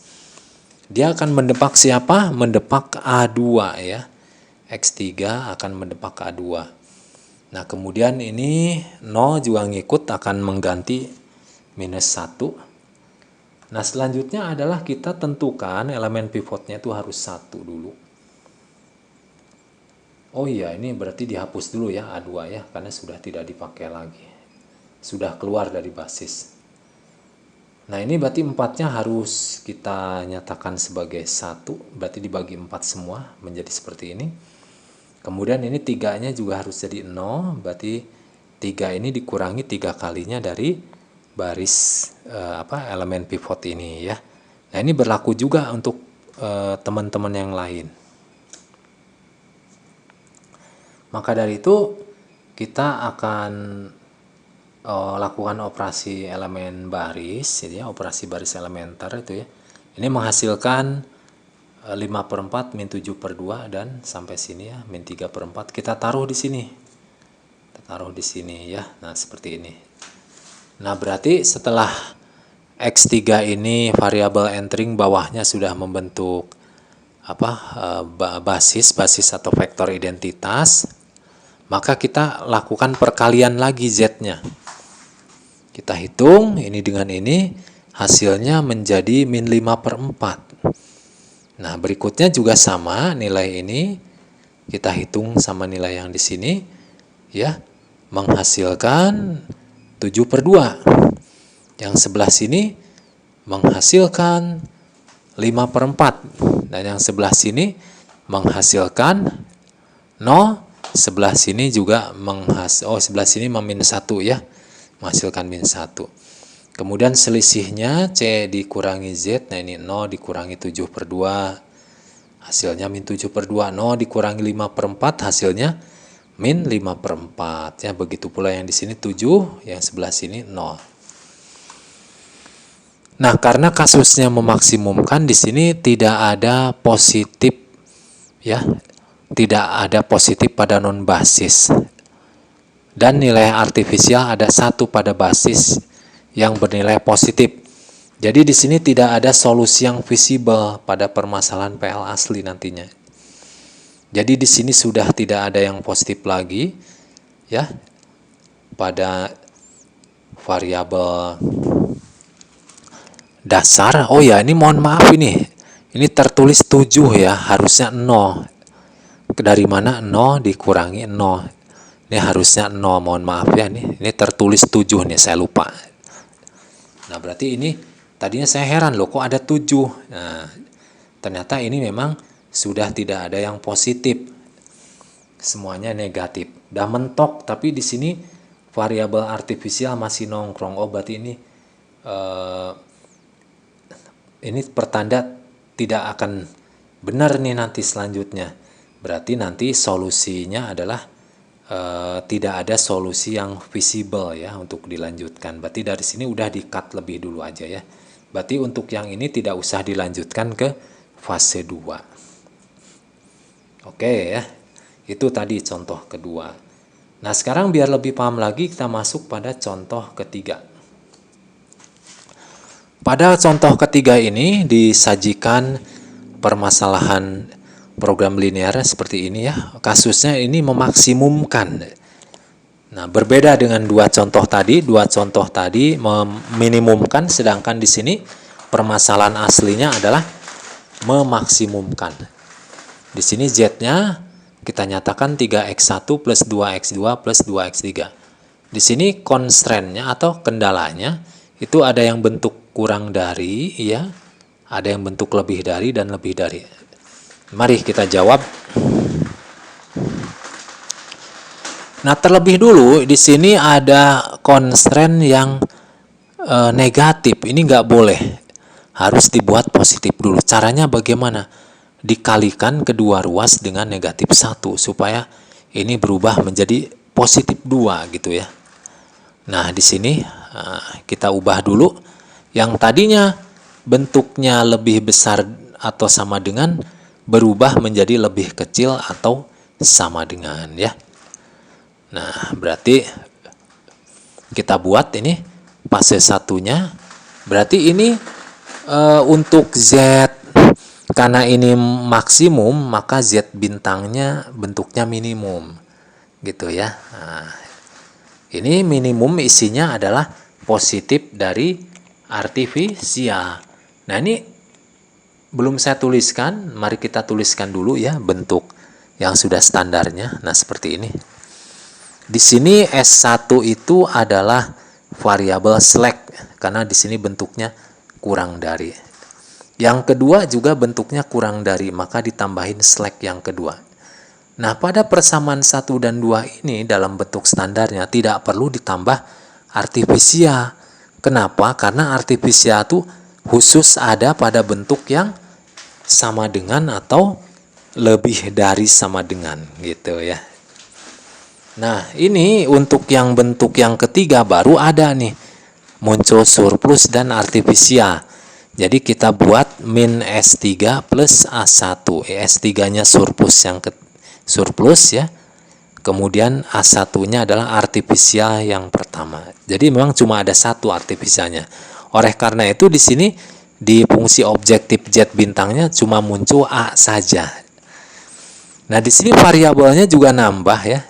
Dia akan mendepak siapa? Mendepak A2 ya. X3 akan mendepak A2. Nah, kemudian ini 0 juga ngikut akan mengganti minus 1. Nah, selanjutnya adalah kita tentukan elemen pivotnya itu harus 1 dulu. Oh iya, ini berarti dihapus dulu ya A2 ya, karena sudah tidak dipakai lagi. Sudah keluar dari basis. Nah, ini berarti 4-nya harus kita nyatakan sebagai 1, berarti dibagi 4 semua menjadi seperti ini. Kemudian ini 3-nya juga harus jadi 0, berarti 3 ini dikurangi 3 kalinya dari baris elemen pivot ini ya. Nah, ini berlaku juga untuk teman-teman yang lain. Maka dari itu kita akan lakukan operasi elemen baris, ya, operasi baris elementer itu ya. Ini menghasilkan 5/4 min 7/2 dan sampai sini ya min 3/4 kita taruh di sini. Kita taruh di sini ya. Nah, seperti ini. Nah, berarti setelah X3 ini variabel entering bawahnya sudah membentuk basis atau vektor identitas, maka kita lakukan perkalian lagi Z-nya. Kita hitung ini dengan ini, hasilnya menjadi min 5/4. Nah, berikutnya juga sama, nilai ini kita hitung sama nilai yang di sini ya, menghasilkan 7/2. Yang sebelah sini menghasilkan 5/4 dan yang sebelah sini menghasilkan 0, sebelah sini juga sebelah sini min 1 ya, menghasilkan min 1. Kemudian selisihnya C dikurangi Z, nah ini 0 dikurangi 7/2, hasilnya min 7/2, 0 dikurangi 5/4, hasilnya min 5/4 ya. Begitu pula yang di sini 7, yang sebelah sini 0. Nah, karena kasusnya memaksimumkan, di sini tidak ada positif ya, tidak ada positif pada non basis, dan nilai artifisial ada 1 pada basis yang bernilai positif. Jadi di sini tidak ada solusi yang visible pada permasalahan PL asli nantinya. Jadi di sini sudah tidak ada yang positif lagi ya pada variabel dasar. Oh ya, ini mohon maaf ini tertulis 7 ya, harusnya 0. Dari mana 0 dikurangi 0? Ini harusnya 0, mohon maaf ya, ini tertulis 7 nih, saya lupa. Nah, berarti ini tadinya saya heran loh, kok ada 7. Nah, ternyata ini memang sudah tidak ada yang positif. Semuanya negatif. Udah mentok, tapi di sini variabel artifisial masih nongkrong. Oh, berarti ini pertanda tidak akan benar nih nanti selanjutnya. Berarti nanti solusinya adalah tidak ada solusi yang visible ya untuk dilanjutkan. Berarti dari sini udah di-cut lebih dulu aja ya. Berarti untuk yang ini tidak usah dilanjutkan ke fase 2. Oke ya. Itu tadi contoh kedua. Nah, sekarang biar lebih paham lagi kita masuk pada contoh ketiga. Pada contoh ketiga ini disajikan permasalahan program linear seperti ini ya. Kasusnya ini memaksimumkan. Nah, berbeda dengan dua contoh tadi. Dua contoh tadi meminimumkan, sedangkan di sini permasalahan aslinya adalah memaksimumkan. Di sini Z-nya kita nyatakan 3x1 plus 2x2 plus 2x3. Di sini constraint-nya atau kendalanya itu ada yang bentuk kurang dari ya, ada yang bentuk lebih dari dan lebih dari. Mari kita jawab. Nah, terlebih dulu di sini ada constraint yang negatif. Ini nggak boleh, harus dibuat positif dulu. Caranya bagaimana? Dikalikan kedua ruas dengan negatif 1 supaya ini berubah menjadi positif 2 gitu ya. Nah, di sini kita ubah dulu. Yang tadinya bentuknya lebih besar atau sama dengan berubah menjadi lebih kecil atau sama dengan ya. Nah, berarti kita buat ini fase satunya. Berarti ini untuk Z, karena ini maksimum maka Z bintangnya bentuknya minimum gitu ya. Nah, ini minimum isinya adalah positif dari artifisial. Nah, ini belum saya tuliskan, mari kita tuliskan dulu ya bentuk yang sudah standarnya. Nah, seperti ini. Di sini S1 itu adalah variabel slack karena di sini bentuknya kurang dari. Yang kedua juga bentuknya kurang dari, maka ditambahin slack yang kedua. Nah, pada persamaan 1 dan 2 ini dalam bentuk standarnya tidak perlu ditambah artifisial. Kenapa? Karena artifisial itu khusus ada pada bentuk yang sama dengan atau lebih dari sama dengan gitu ya. Nah, ini untuk yang bentuk yang ketiga baru ada nih, muncul surplus dan artifisial. Jadi kita buat min S3 plus A1. S3-nya surplus surplus ya. Kemudian A1-nya adalah artifisial yang pertama. Jadi memang cuma ada satu artifisialnya. Oleh karena itu di sini di fungsi objektif Z bintangnya cuma muncul A saja. Nah, di sini variabelnya juga nambah ya.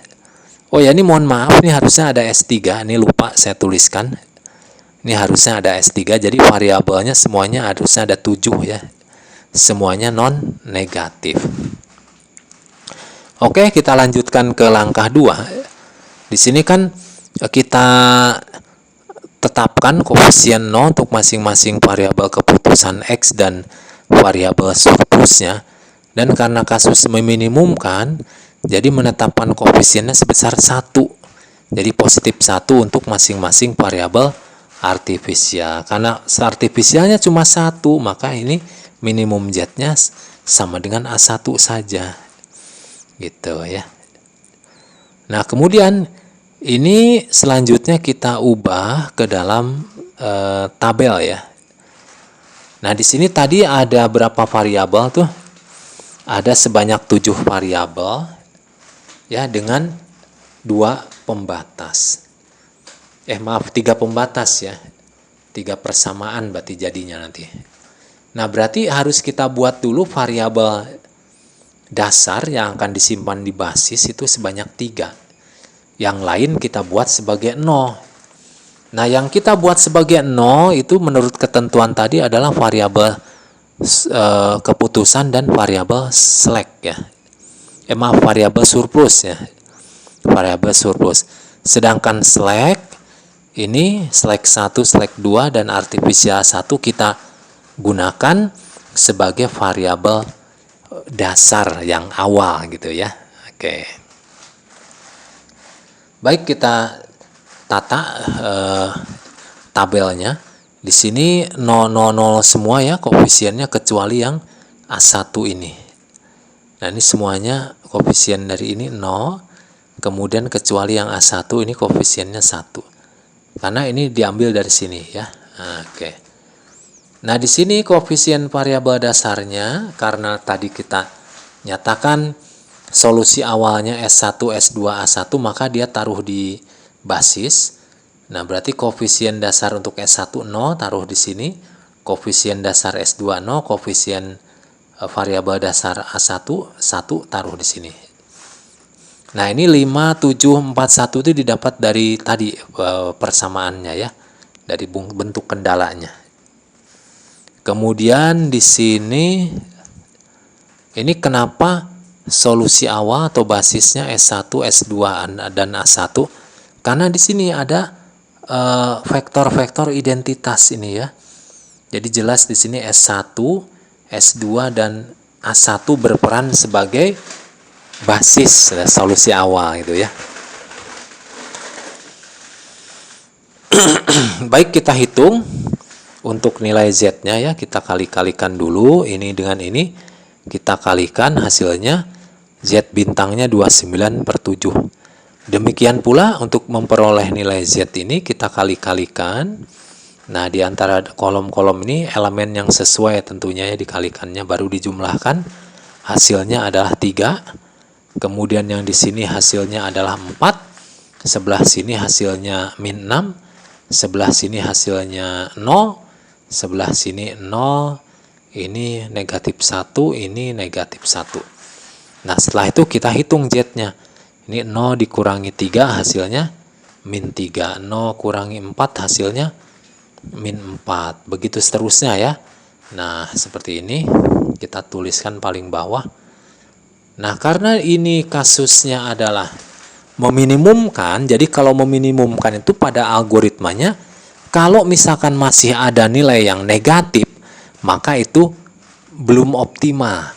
Oh ya, ini mohon maaf, nih harusnya ada S3, ini lupa saya tuliskan. Ini harusnya ada S3, jadi variabelnya semuanya harusnya ada 7 ya. Semuanya non negatif. Oke, kita lanjutkan ke langkah 2. Di sini kan kita tetapkan koefisien 0 untuk masing-masing variabel keputusan X dan variabel surplusnya. Dan karena kasus meminimumkan, jadi menetapkan koefisiennya sebesar 1. Jadi positif 1 untuk masing-masing variabel artifisial. Karena artifisialnya cuma 1, maka ini minimum Z-nya sama dengan A1 saja. Gitu ya. Nah, kemudian ini selanjutnya kita ubah ke dalam tabel ya. Nah, di sini tadi ada berapa variabel tuh? Ada sebanyak 7 variabel. Ya, dengan 2 pembatas. Maaf, 3 pembatas ya. 3 persamaan berarti jadinya nanti. Nah, berarti harus kita buat dulu variabel dasar yang akan disimpan di basis itu sebanyak 3. Yang lain kita buat sebagai 0. Nah, yang kita buat sebagai 0 itu menurut ketentuan tadi adalah variabel keputusan dan variabel slack ya. Maaf, variabel surplus ya. Variabel surplus. Sedangkan slack ini slack 1, slack 2 dan artifisial 1 kita gunakan sebagai variabel dasar yang awal gitu ya. Oke. Baik, kita tata tabelnya. Di sini 0, 0, 0 semua ya koefisiennya kecuali yang A1 ini. Nah, ini semuanya koefisien dari ini 0, kemudian kecuali yang A1 ini koefisiennya 1. Karena ini diambil dari sini ya. Oke. Nah, di sini koefisien variabel dasarnya karena tadi kita nyatakan solusi awalnya S1, S2, A1, maka dia taruh di basis. Nah, berarti koefisien dasar untuk S1 0 taruh di sini, koefisien dasar S2 0, koefisien variabel dasar A1 1 taruh di sini. Nah, ini 5, 7, 4, 1 itu didapat dari tadi persamaannya ya, dari bentuk kendalanya. Kemudian di sini ini kenapa solusi awal atau basisnya S1, S2 dan A1? Karena di sini ada vektor-vektor identitas ini ya. Jadi jelas di sini S1, S2 dan A1 berperan sebagai basis solusi awal gitu ya. Baik, kita hitung untuk nilai Z-nya ya, kita kali-kalikan dulu ini dengan ini, kita kalikan hasilnya Z bintangnya 29/7. Demikian pula untuk memperoleh nilai Z ini kita kali-kalikan. Nah, di antara kolom-kolom ini elemen yang sesuai tentunya ya dikalikannya baru dijumlahkan. Hasilnya adalah 3. Kemudian yang di sini hasilnya adalah 4. Sebelah sini hasilnya min 6. Sebelah sini hasilnya 0. Sebelah sini 0. Ini negatif 1. Ini negatif 1. Nah, setelah itu kita hitung Z-nya. Ini 0 dikurangi 3 hasilnya min 3. 0 kurangi 4 hasilnya min 4. Begitu seterusnya ya. Nah, seperti ini kita tuliskan paling bawah. Nah, karena ini kasusnya adalah meminimumkan, jadi kalau meminimumkan itu pada algoritmanya, kalau misalkan masih ada nilai yang negatif, maka itu belum optimal.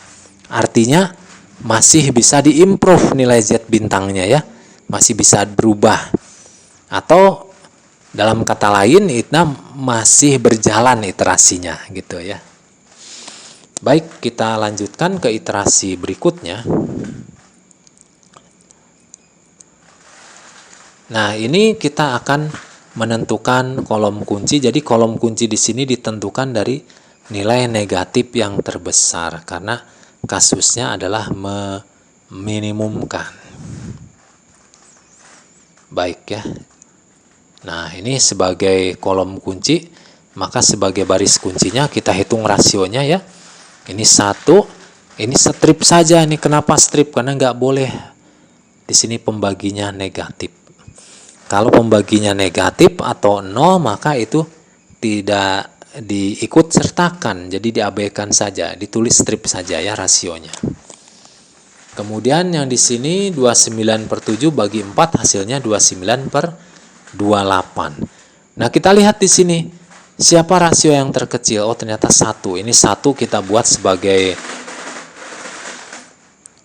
Artinya masih bisa diimprove nilai Z bintangnya ya, masih bisa berubah. Atau dalam kata lain, itu masih berjalan iterasinya gitu ya. Baik, kita lanjutkan ke iterasi berikutnya. Nah, ini kita akan menentukan kolom kunci. Jadi kolom kunci di sini ditentukan dari nilai negatif yang terbesar karena kasusnya adalah meminimumkan. Baik ya. Nah, ini sebagai kolom kunci, maka sebagai baris kuncinya kita hitung rasionya ya. Ini 1, ini strip saja. Ini kenapa strip? Karena nggak boleh di sini pembaginya negatif. Kalau pembaginya negatif atau 0, maka itu tidak diikut sertakan, jadi diabaikan saja, ditulis strip saja ya rasionya. Kemudian yang di sini 29/7 bagi 4 hasilnya 29/28. Nah, kita lihat di sini siapa rasio yang terkecil? Oh, ternyata 1. Ini 1 kita buat sebagai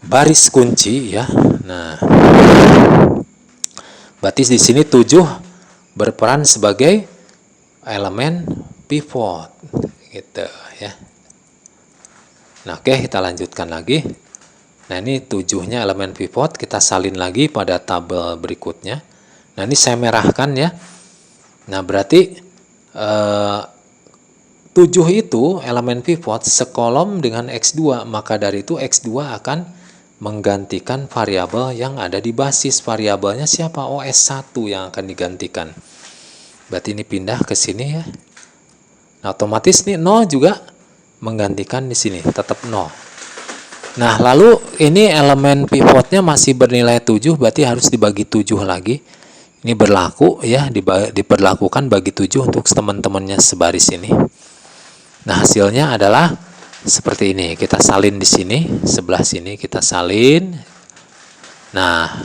baris kunci ya. Nah, berarti di sini 7 berperan sebagai elemen pivot gitu ya. Nah, oke, kita lanjutkan lagi. Nah, ini 7-nya elemen pivot, kita salin lagi pada tabel berikutnya. Nah, ini saya merahkan ya. Nah, berarti 7 itu elemen pivot sekolom dengan X2, maka dari itu X2 akan menggantikan variabel yang ada di basis. Variabelnya siapa? Oh, S1 yang akan digantikan. Berarti ini pindah ke sini ya. Nah, otomatis nih 0 juga menggantikan di sini, tetap 0. Nah, lalu ini elemen pivotnya masih bernilai 7, berarti harus dibagi 7 lagi. Ini berlaku ya, diperlakukan bagi 7 untuk teman-temannya sebaris ini. Nah, hasilnya adalah seperti ini. Kita salin di sini, sebelah sini kita salin. Nah,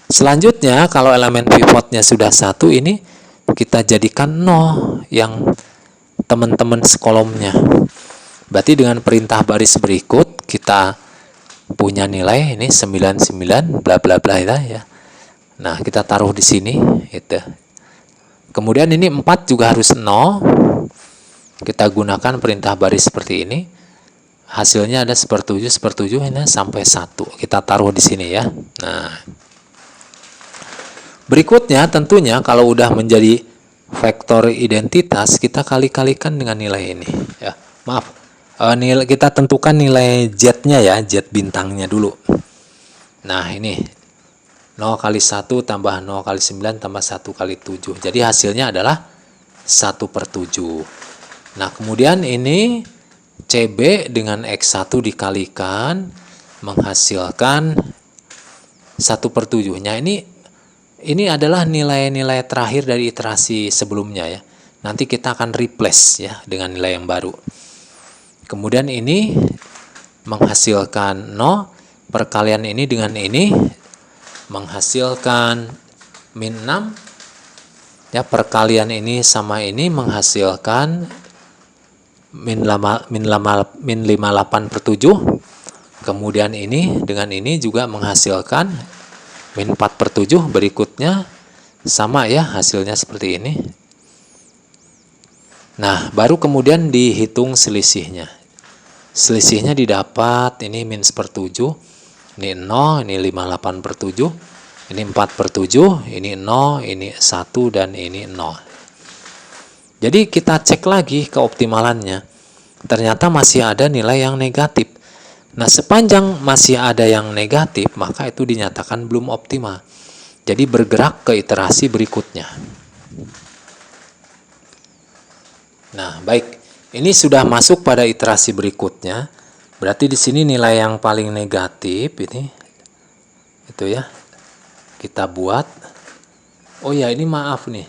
selanjutnya kalau elemen pivotnya sudah 1, ini kita jadikan 0 yang teman-teman sekolomnya. Berarti dengan perintah baris berikut kita punya nilai ini 99 bla bla bla ya. Nah, kita taruh di sini itu. Kemudian ini 4 juga harus 0. Kita gunakan perintah baris seperti ini. Hasilnya ada 1/7 ini sampai 1. Kita taruh di sini ya. Nah, berikutnya tentunya kalau udah menjadi vektor identitas, kita kali-kalikan dengan nilai ini ya. Maaf. Kita tentukan nilai Z-nya ya, Z bintangnya dulu. Nah, ini 0 kali 1 tambah 0 kali 9 tambah 1 kali 7. Jadi hasilnya adalah 1/7. Nah, kemudian ini CB dengan X1 dikalikan menghasilkan 1/7-nya. Ini adalah nilai-nilai terakhir dari iterasi sebelumnya ya. Nanti kita akan replace ya dengan nilai yang baru. Kemudian ini menghasilkan 0, perkalian ini dengan ini menghasilkan min 6. Ya, perkalian ini sama ini menghasilkan min 58/7. Kemudian ini dengan ini juga menghasilkan min 4/7. Berikutnya sama ya, hasilnya seperti ini. Nah, baru kemudian dihitung selisihnya. Selisihnya didapat ini min 1/7, ini 0, ini 58/7, ini 4/7, ini 0, ini 1, dan ini 0. Jadi kita cek lagi keoptimalannya. Ternyata masih ada nilai yang negatif. Nah, sepanjang masih ada yang negatif, maka itu dinyatakan belum optimal. Jadi bergerak ke iterasi berikutnya. Nah, baik. Ini sudah masuk pada iterasi berikutnya. Berarti di sini nilai yang paling negatif ini itu ya. Kita buat. Oh ya, ini maaf nih.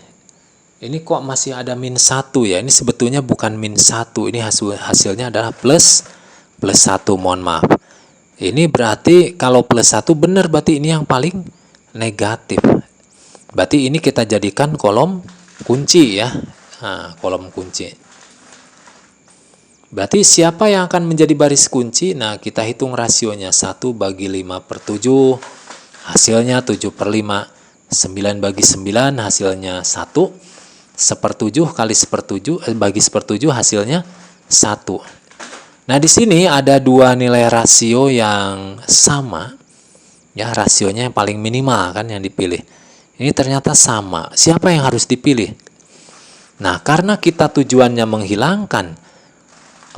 Ini kok masih ada min 1 ya. Ini sebetulnya bukan min 1. Ini hasilnya adalah plus 1. Mohon maaf. Ini berarti kalau plus 1 benar, berarti ini yang paling negatif. Berarti ini kita jadikan kolom kunci ya. Nah, kolom kunci. Berarti siapa yang akan menjadi baris kunci? Nah, kita hitung rasionya. 1 bagi 5/7, hasilnya 7/5. 9 bagi 9, hasilnya 1. 1/7 kali 1/7 bagi 1/7, hasilnya 1. Nah, di sini ada dua nilai rasio yang sama. Ya, rasionya yang paling minimal kan yang dipilih. Ini ternyata sama. Siapa yang harus dipilih? Nah, karena kita tujuannya menghilangkan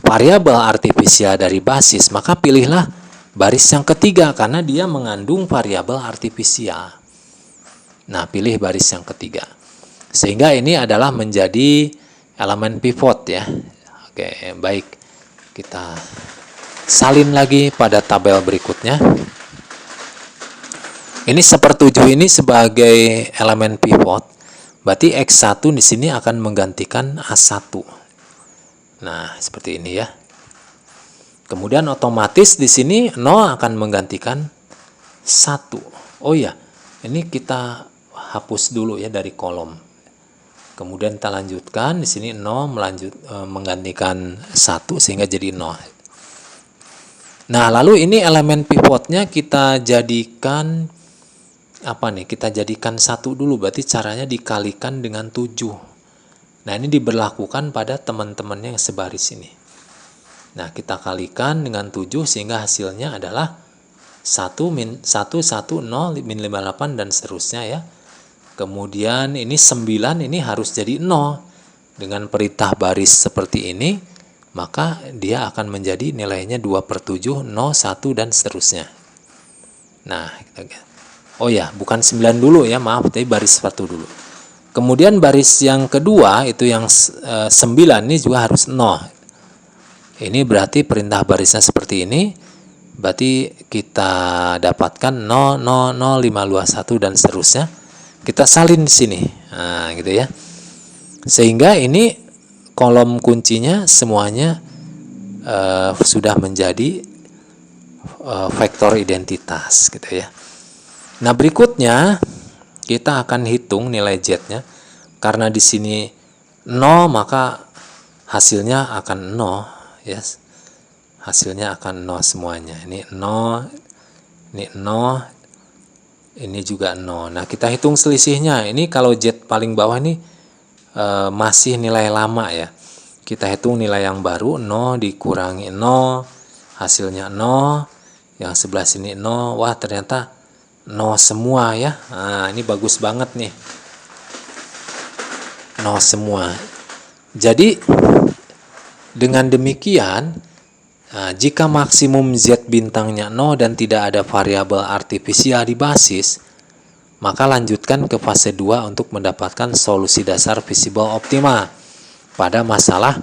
variabel artifisial dari basis, maka pilihlah baris yang ketiga karena dia mengandung variabel artifisial. Nah, pilih baris yang ketiga. Sehingga ini adalah menjadi elemen pivot ya. Oke, baik. Kita salin lagi pada tabel berikutnya. Ini sepertujuh ini sebagai elemen pivot. Berarti X1 di sini akan menggantikan A1. Nah, seperti ini ya. Kemudian otomatis di sini 0 akan menggantikan 1. Oh ya, ini kita hapus dulu ya dari kolom. Kemudian kita lanjutkan di sini 0 menggantikan 1 sehingga jadi 0. Nah, lalu ini elemen pivotnya kita jadikan apa nih? Kita jadikan 1 dulu, berarti caranya dikalikan dengan 7. Nah, ini diberlakukan pada teman-temannya yang sebaris ini. Nah, kita kalikan dengan 7 sehingga hasilnya adalah 1 min 1 1 0 min 58 dan seterusnya ya. Kemudian ini 9 ini harus jadi 0. Dengan perintah baris seperti ini, maka dia akan menjadi nilainya 2/7, 0, 1 dan seterusnya. Nah, oh ya, bukan 9 dulu ya, maaf, tapi baris 1 dulu. Kemudian baris yang kedua itu yang 9 ini juga harus 0. Ini berarti perintah barisnya seperti ini. Berarti kita dapatkan 0, 0, 0, 521 dan seterusnya. Kita salin di sini. Nah, gitu ya. Sehingga ini kolom kuncinya semuanya sudah menjadi vektor identitas gitu ya. Nah, berikutnya kita akan hitung nilai Z-nya. Karena di sini 0, maka hasilnya akan 0, yes. Hasilnya akan 0 semuanya. Ini 0, ini 0, ini juga 0. Nah, kita hitung selisihnya. Ini kalau Z paling bawah ini masih nilai lama ya. Kita hitung nilai yang baru, 0 dikurangi 0, hasilnya 0. Yang sebelah sini 0. Wah, ternyata 0 semua ya. Nah, ini bagus banget nih. 0 semua. Jadi dengan demikian, jika maksimum Z bintangnya 0 dan tidak ada variabel artifisial di basis, maka lanjutkan ke fase 2 untuk mendapatkan solusi dasar visible optima pada masalah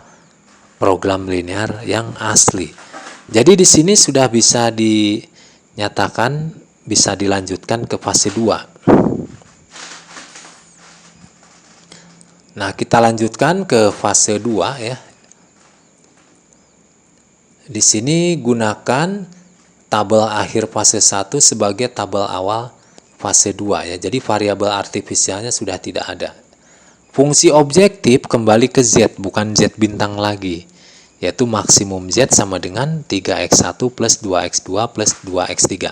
program linear yang asli. Jadi di sini sudah bisa dinyatakan, bisa dilanjutkan ke fase 2. Nah, kita lanjutkan ke fase 2 ya. Di sini gunakan tabel akhir fase 1 sebagai tabel awal fase 2 ya. Jadi variabel artifisialnya sudah tidak ada. Fungsi objektif kembali ke Z, bukan Z bintang lagi. Yaitu maksimum Z sama dengan 3x1 plus 2x2 plus 2x3.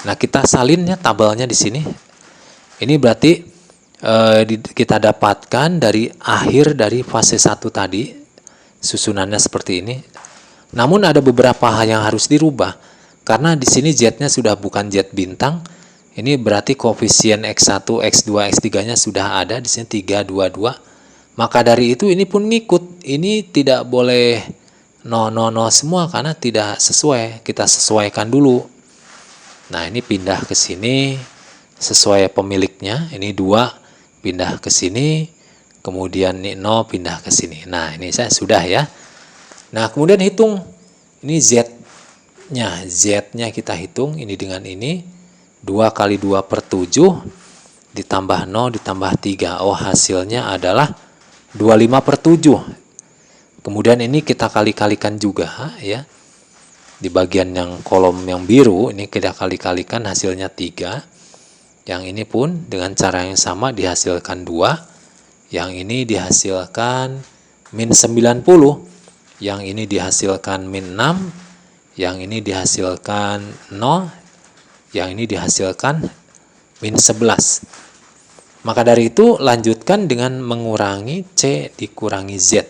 Nah, kita salinnya tabelnya di sini. Ini berarti kita dapatkan dari akhir dari fase 1 tadi. Susunannya seperti ini. Namun ada beberapa hal yang harus dirubah. Karena di sini Z-nya sudah bukan Z bintang. Ini berarti koefisien X1, X2, X3-nya sudah ada. Di sini 3, 2, 2. Maka dari itu ini pun ngikut. Ini tidak boleh 0, 0, 0 semua karena tidak sesuai. Kita sesuaikan dulu. Nah, ini pindah ke sini. Sesuai pemiliknya. Ini 2 pindah ke sini. Kemudian ini 0 pindah ke sini. Nah, ini saya sudah ya. Nah, kemudian hitung. Ini Z-nya. Z-nya kita hitung. Ini dengan ini. 2 kali 2/7 ditambah 0 ditambah 3. Oh, hasilnya adalah 25/7. Kemudian ini kita kali-kalikan juga ya. Di bagian yang kolom yang biru ini kita kali-kalikan hasilnya 3. Yang ini pun dengan cara yang sama dihasilkan 2. Yang ini dihasilkan min 90. Yang ini dihasilkan min 6. Yang ini dihasilkan 0. Yang ini dihasilkan min 11. Maka dari itu lanjutkan dengan mengurangi C dikurangi Z.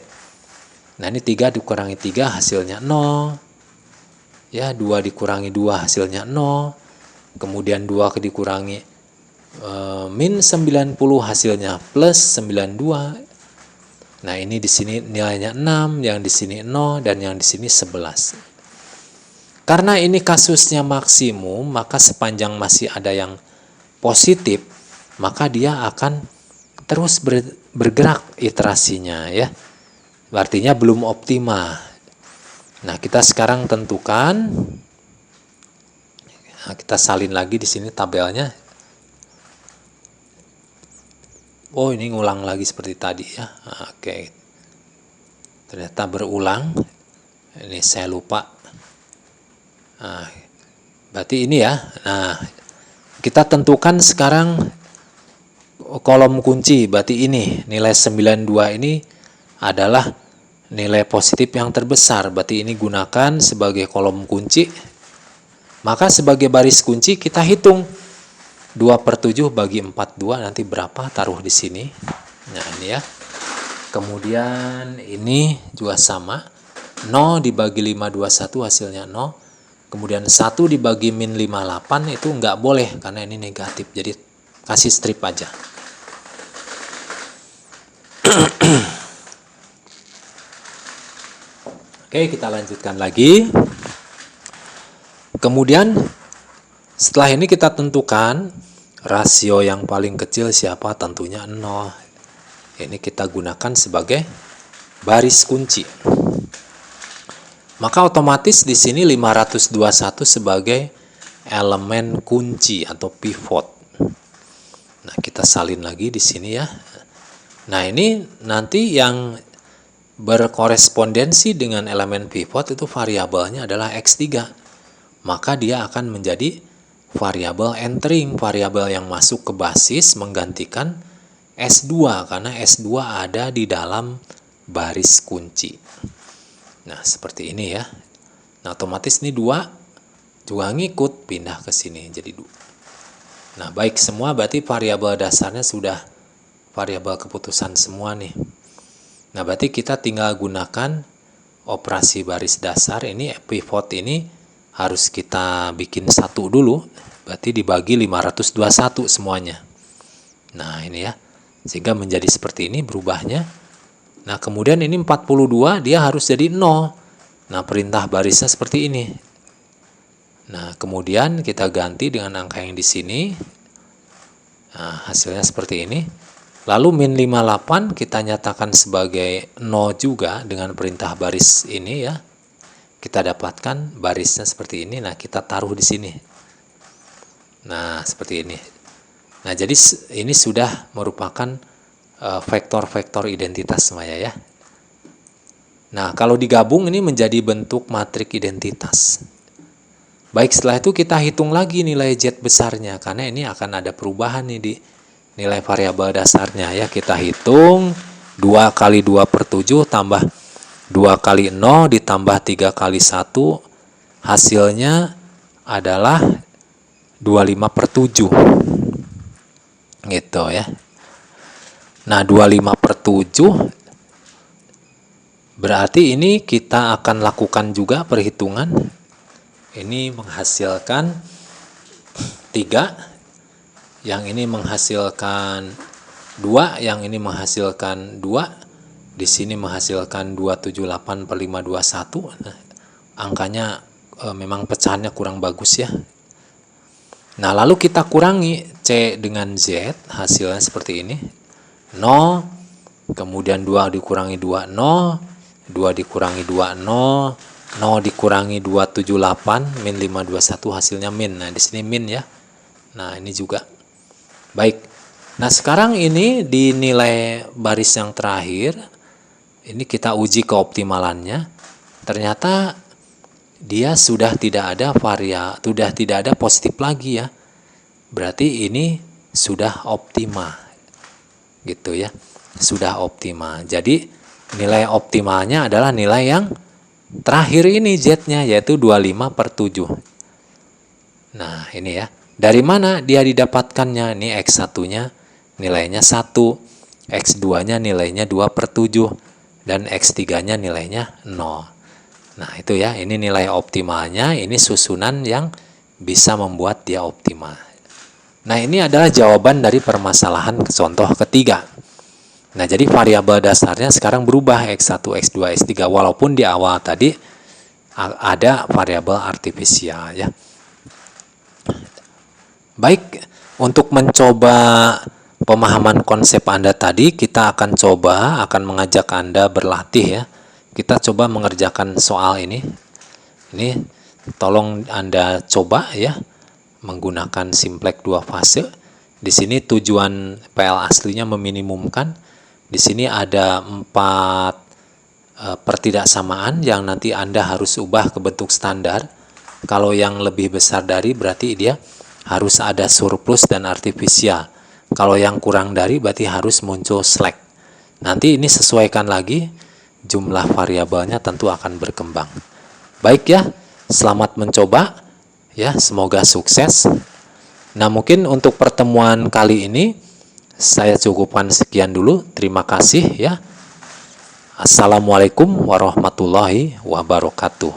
Nah ini 3 dikurangi 3 hasilnya 0. Ya 2 dikurangi 2 hasilnya 0. Kemudian 2 dikurangi min 90 hasilnya plus 92. Nah ini di sini nilainya 6, yang di sini 0, dan yang di sini 11. Karena ini kasusnya maksimum, maka sepanjang masih ada yang positif, maka dia akan terus bergerak iterasinya ya. Artinya belum optimal. Nah, kita sekarang tentukan. Nah, kita salin lagi di sini tabelnya. Oh, ini ngulang lagi seperti tadi ya. Oke. Ternyata berulang. Ini saya lupa. Nah, berarti ini ya. Nah, kita tentukan sekarang kolom kunci. Berarti ini nilai 92 ini adalah nilai positif yang terbesar. Berarti ini gunakan sebagai kolom kunci. Maka sebagai baris kunci kita hitung 2/7 bagi 42 nanti berapa, taruh di sini. Nah, ini ya. Kemudian ini juga sama. 0 dibagi 521 hasilnya 0. Kemudian 1 dibagi min 58 itu nggak boleh karena ini negatif. Jadi kasih strip aja. Oke, kita lanjutkan lagi. Kemudian setelah ini kita tentukan rasio yang paling kecil siapa, tentunya 0. Ini kita gunakan sebagai baris kunci. Maka otomatis di sini 521 sebagai elemen kunci atau pivot. Nah, kita salin lagi di sini ya. Nah, ini nanti yang berkorespondensi dengan elemen pivot itu variabelnya adalah X3. Maka dia akan menjadi variabel entering, variabel yang masuk ke basis menggantikan S2 karena S2 ada di dalam baris kunci. Nah, seperti ini ya. Nah, otomatis ini 2 juga ngikut pindah ke sini jadi 2. Nah, baik semua berarti variabel dasarnya sudah variabel keputusan semua nih. Nah, berarti kita tinggal gunakan operasi baris dasar. Ini pivot ini harus kita bikin 1 dulu. Berarti dibagi 521 semuanya. Nah, ini ya. Sehingga menjadi seperti ini berubahnya. Nah, kemudian ini 42 dia harus jadi 0. Nah, perintah barisnya seperti ini. Nah, kemudian kita ganti dengan angka yang di sini. Nah, hasilnya seperti ini. Lalu min 58 kita nyatakan sebagai 0 juga dengan perintah baris ini ya. Kita dapatkan barisnya seperti ini. Nah, kita taruh di sini. Nah, seperti ini. Nah, jadi ini sudah merupakan vektor-vektor identitas semuanya ya. Nah, kalau digabung ini menjadi bentuk matrik identitas. Baik, setelah itu kita hitung lagi nilai Z besarnya karena ini akan ada perubahan nih di nilai variabel dasarnya ya. Kita hitung 2 kali 2/7 tambah 2 kali 0 ditambah 3 kali 1 hasilnya adalah 25/7 gitu ya. Nah, 25/7 berarti ini kita akan lakukan juga perhitungan. Ini menghasilkan 3, yang ini menghasilkan 2, yang ini menghasilkan 2, di sini menghasilkan 278/521. Nah, angkanya memang pecahannya kurang bagus ya. Nah, lalu kita kurangi C dengan Z, hasilnya seperti ini. 0, kemudian 2 dikurangi 2, 0, 2 dikurangi 2, 0, 0 dikurangi 278, min 521 hasilnya min. Nah, di sini min ya. Nah, ini juga. Baik. Nah, sekarang ini di nilai baris yang terakhir, ini kita uji keoptimalannya. Ternyata dia sudah tidak ada sudah tidak ada positif lagi ya. Berarti ini sudah optimal. Gitu ya, sudah optimal. Jadi nilai optimalnya adalah nilai yang terakhir ini Z-nya yaitu 25/7. Nah, ini ya. Dari mana dia didapatkannya? Ini X1-nya nilainya 1, X2-nya nilainya 2/7, dan X3-nya nilainya 0. Nah, itu ya, ini nilai optimalnya, ini susunan yang bisa membuat dia optimal. Nah, ini adalah jawaban dari permasalahan contoh ketiga. Nah, jadi variabel dasarnya sekarang berubah X1, X2, X3, walaupun di awal tadi ada variabel artifisial ya. Baik, untuk mencoba pemahaman konsep Anda tadi, kita akan mengajak Anda berlatih ya. Kita coba mengerjakan soal ini. Ini tolong Anda coba ya, menggunakan simplex 2 fase. Di sini tujuan PL aslinya meminimumkan. Di sini ada 4 pertidaksamaan yang nanti Anda harus ubah ke bentuk standar. Kalau yang lebih besar dari berarti dia harus ada surplus dan artifisial. Kalau yang kurang dari berarti harus muncul slack. Nanti ini sesuaikan lagi, jumlah variabelnya tentu akan berkembang. Baik ya, selamat mencoba ya, semoga sukses. Nah, mungkin untuk pertemuan kali ini saya cukupkan sekian dulu. Terima kasih ya. Assalamualaikum warahmatullahi wabarakatuh.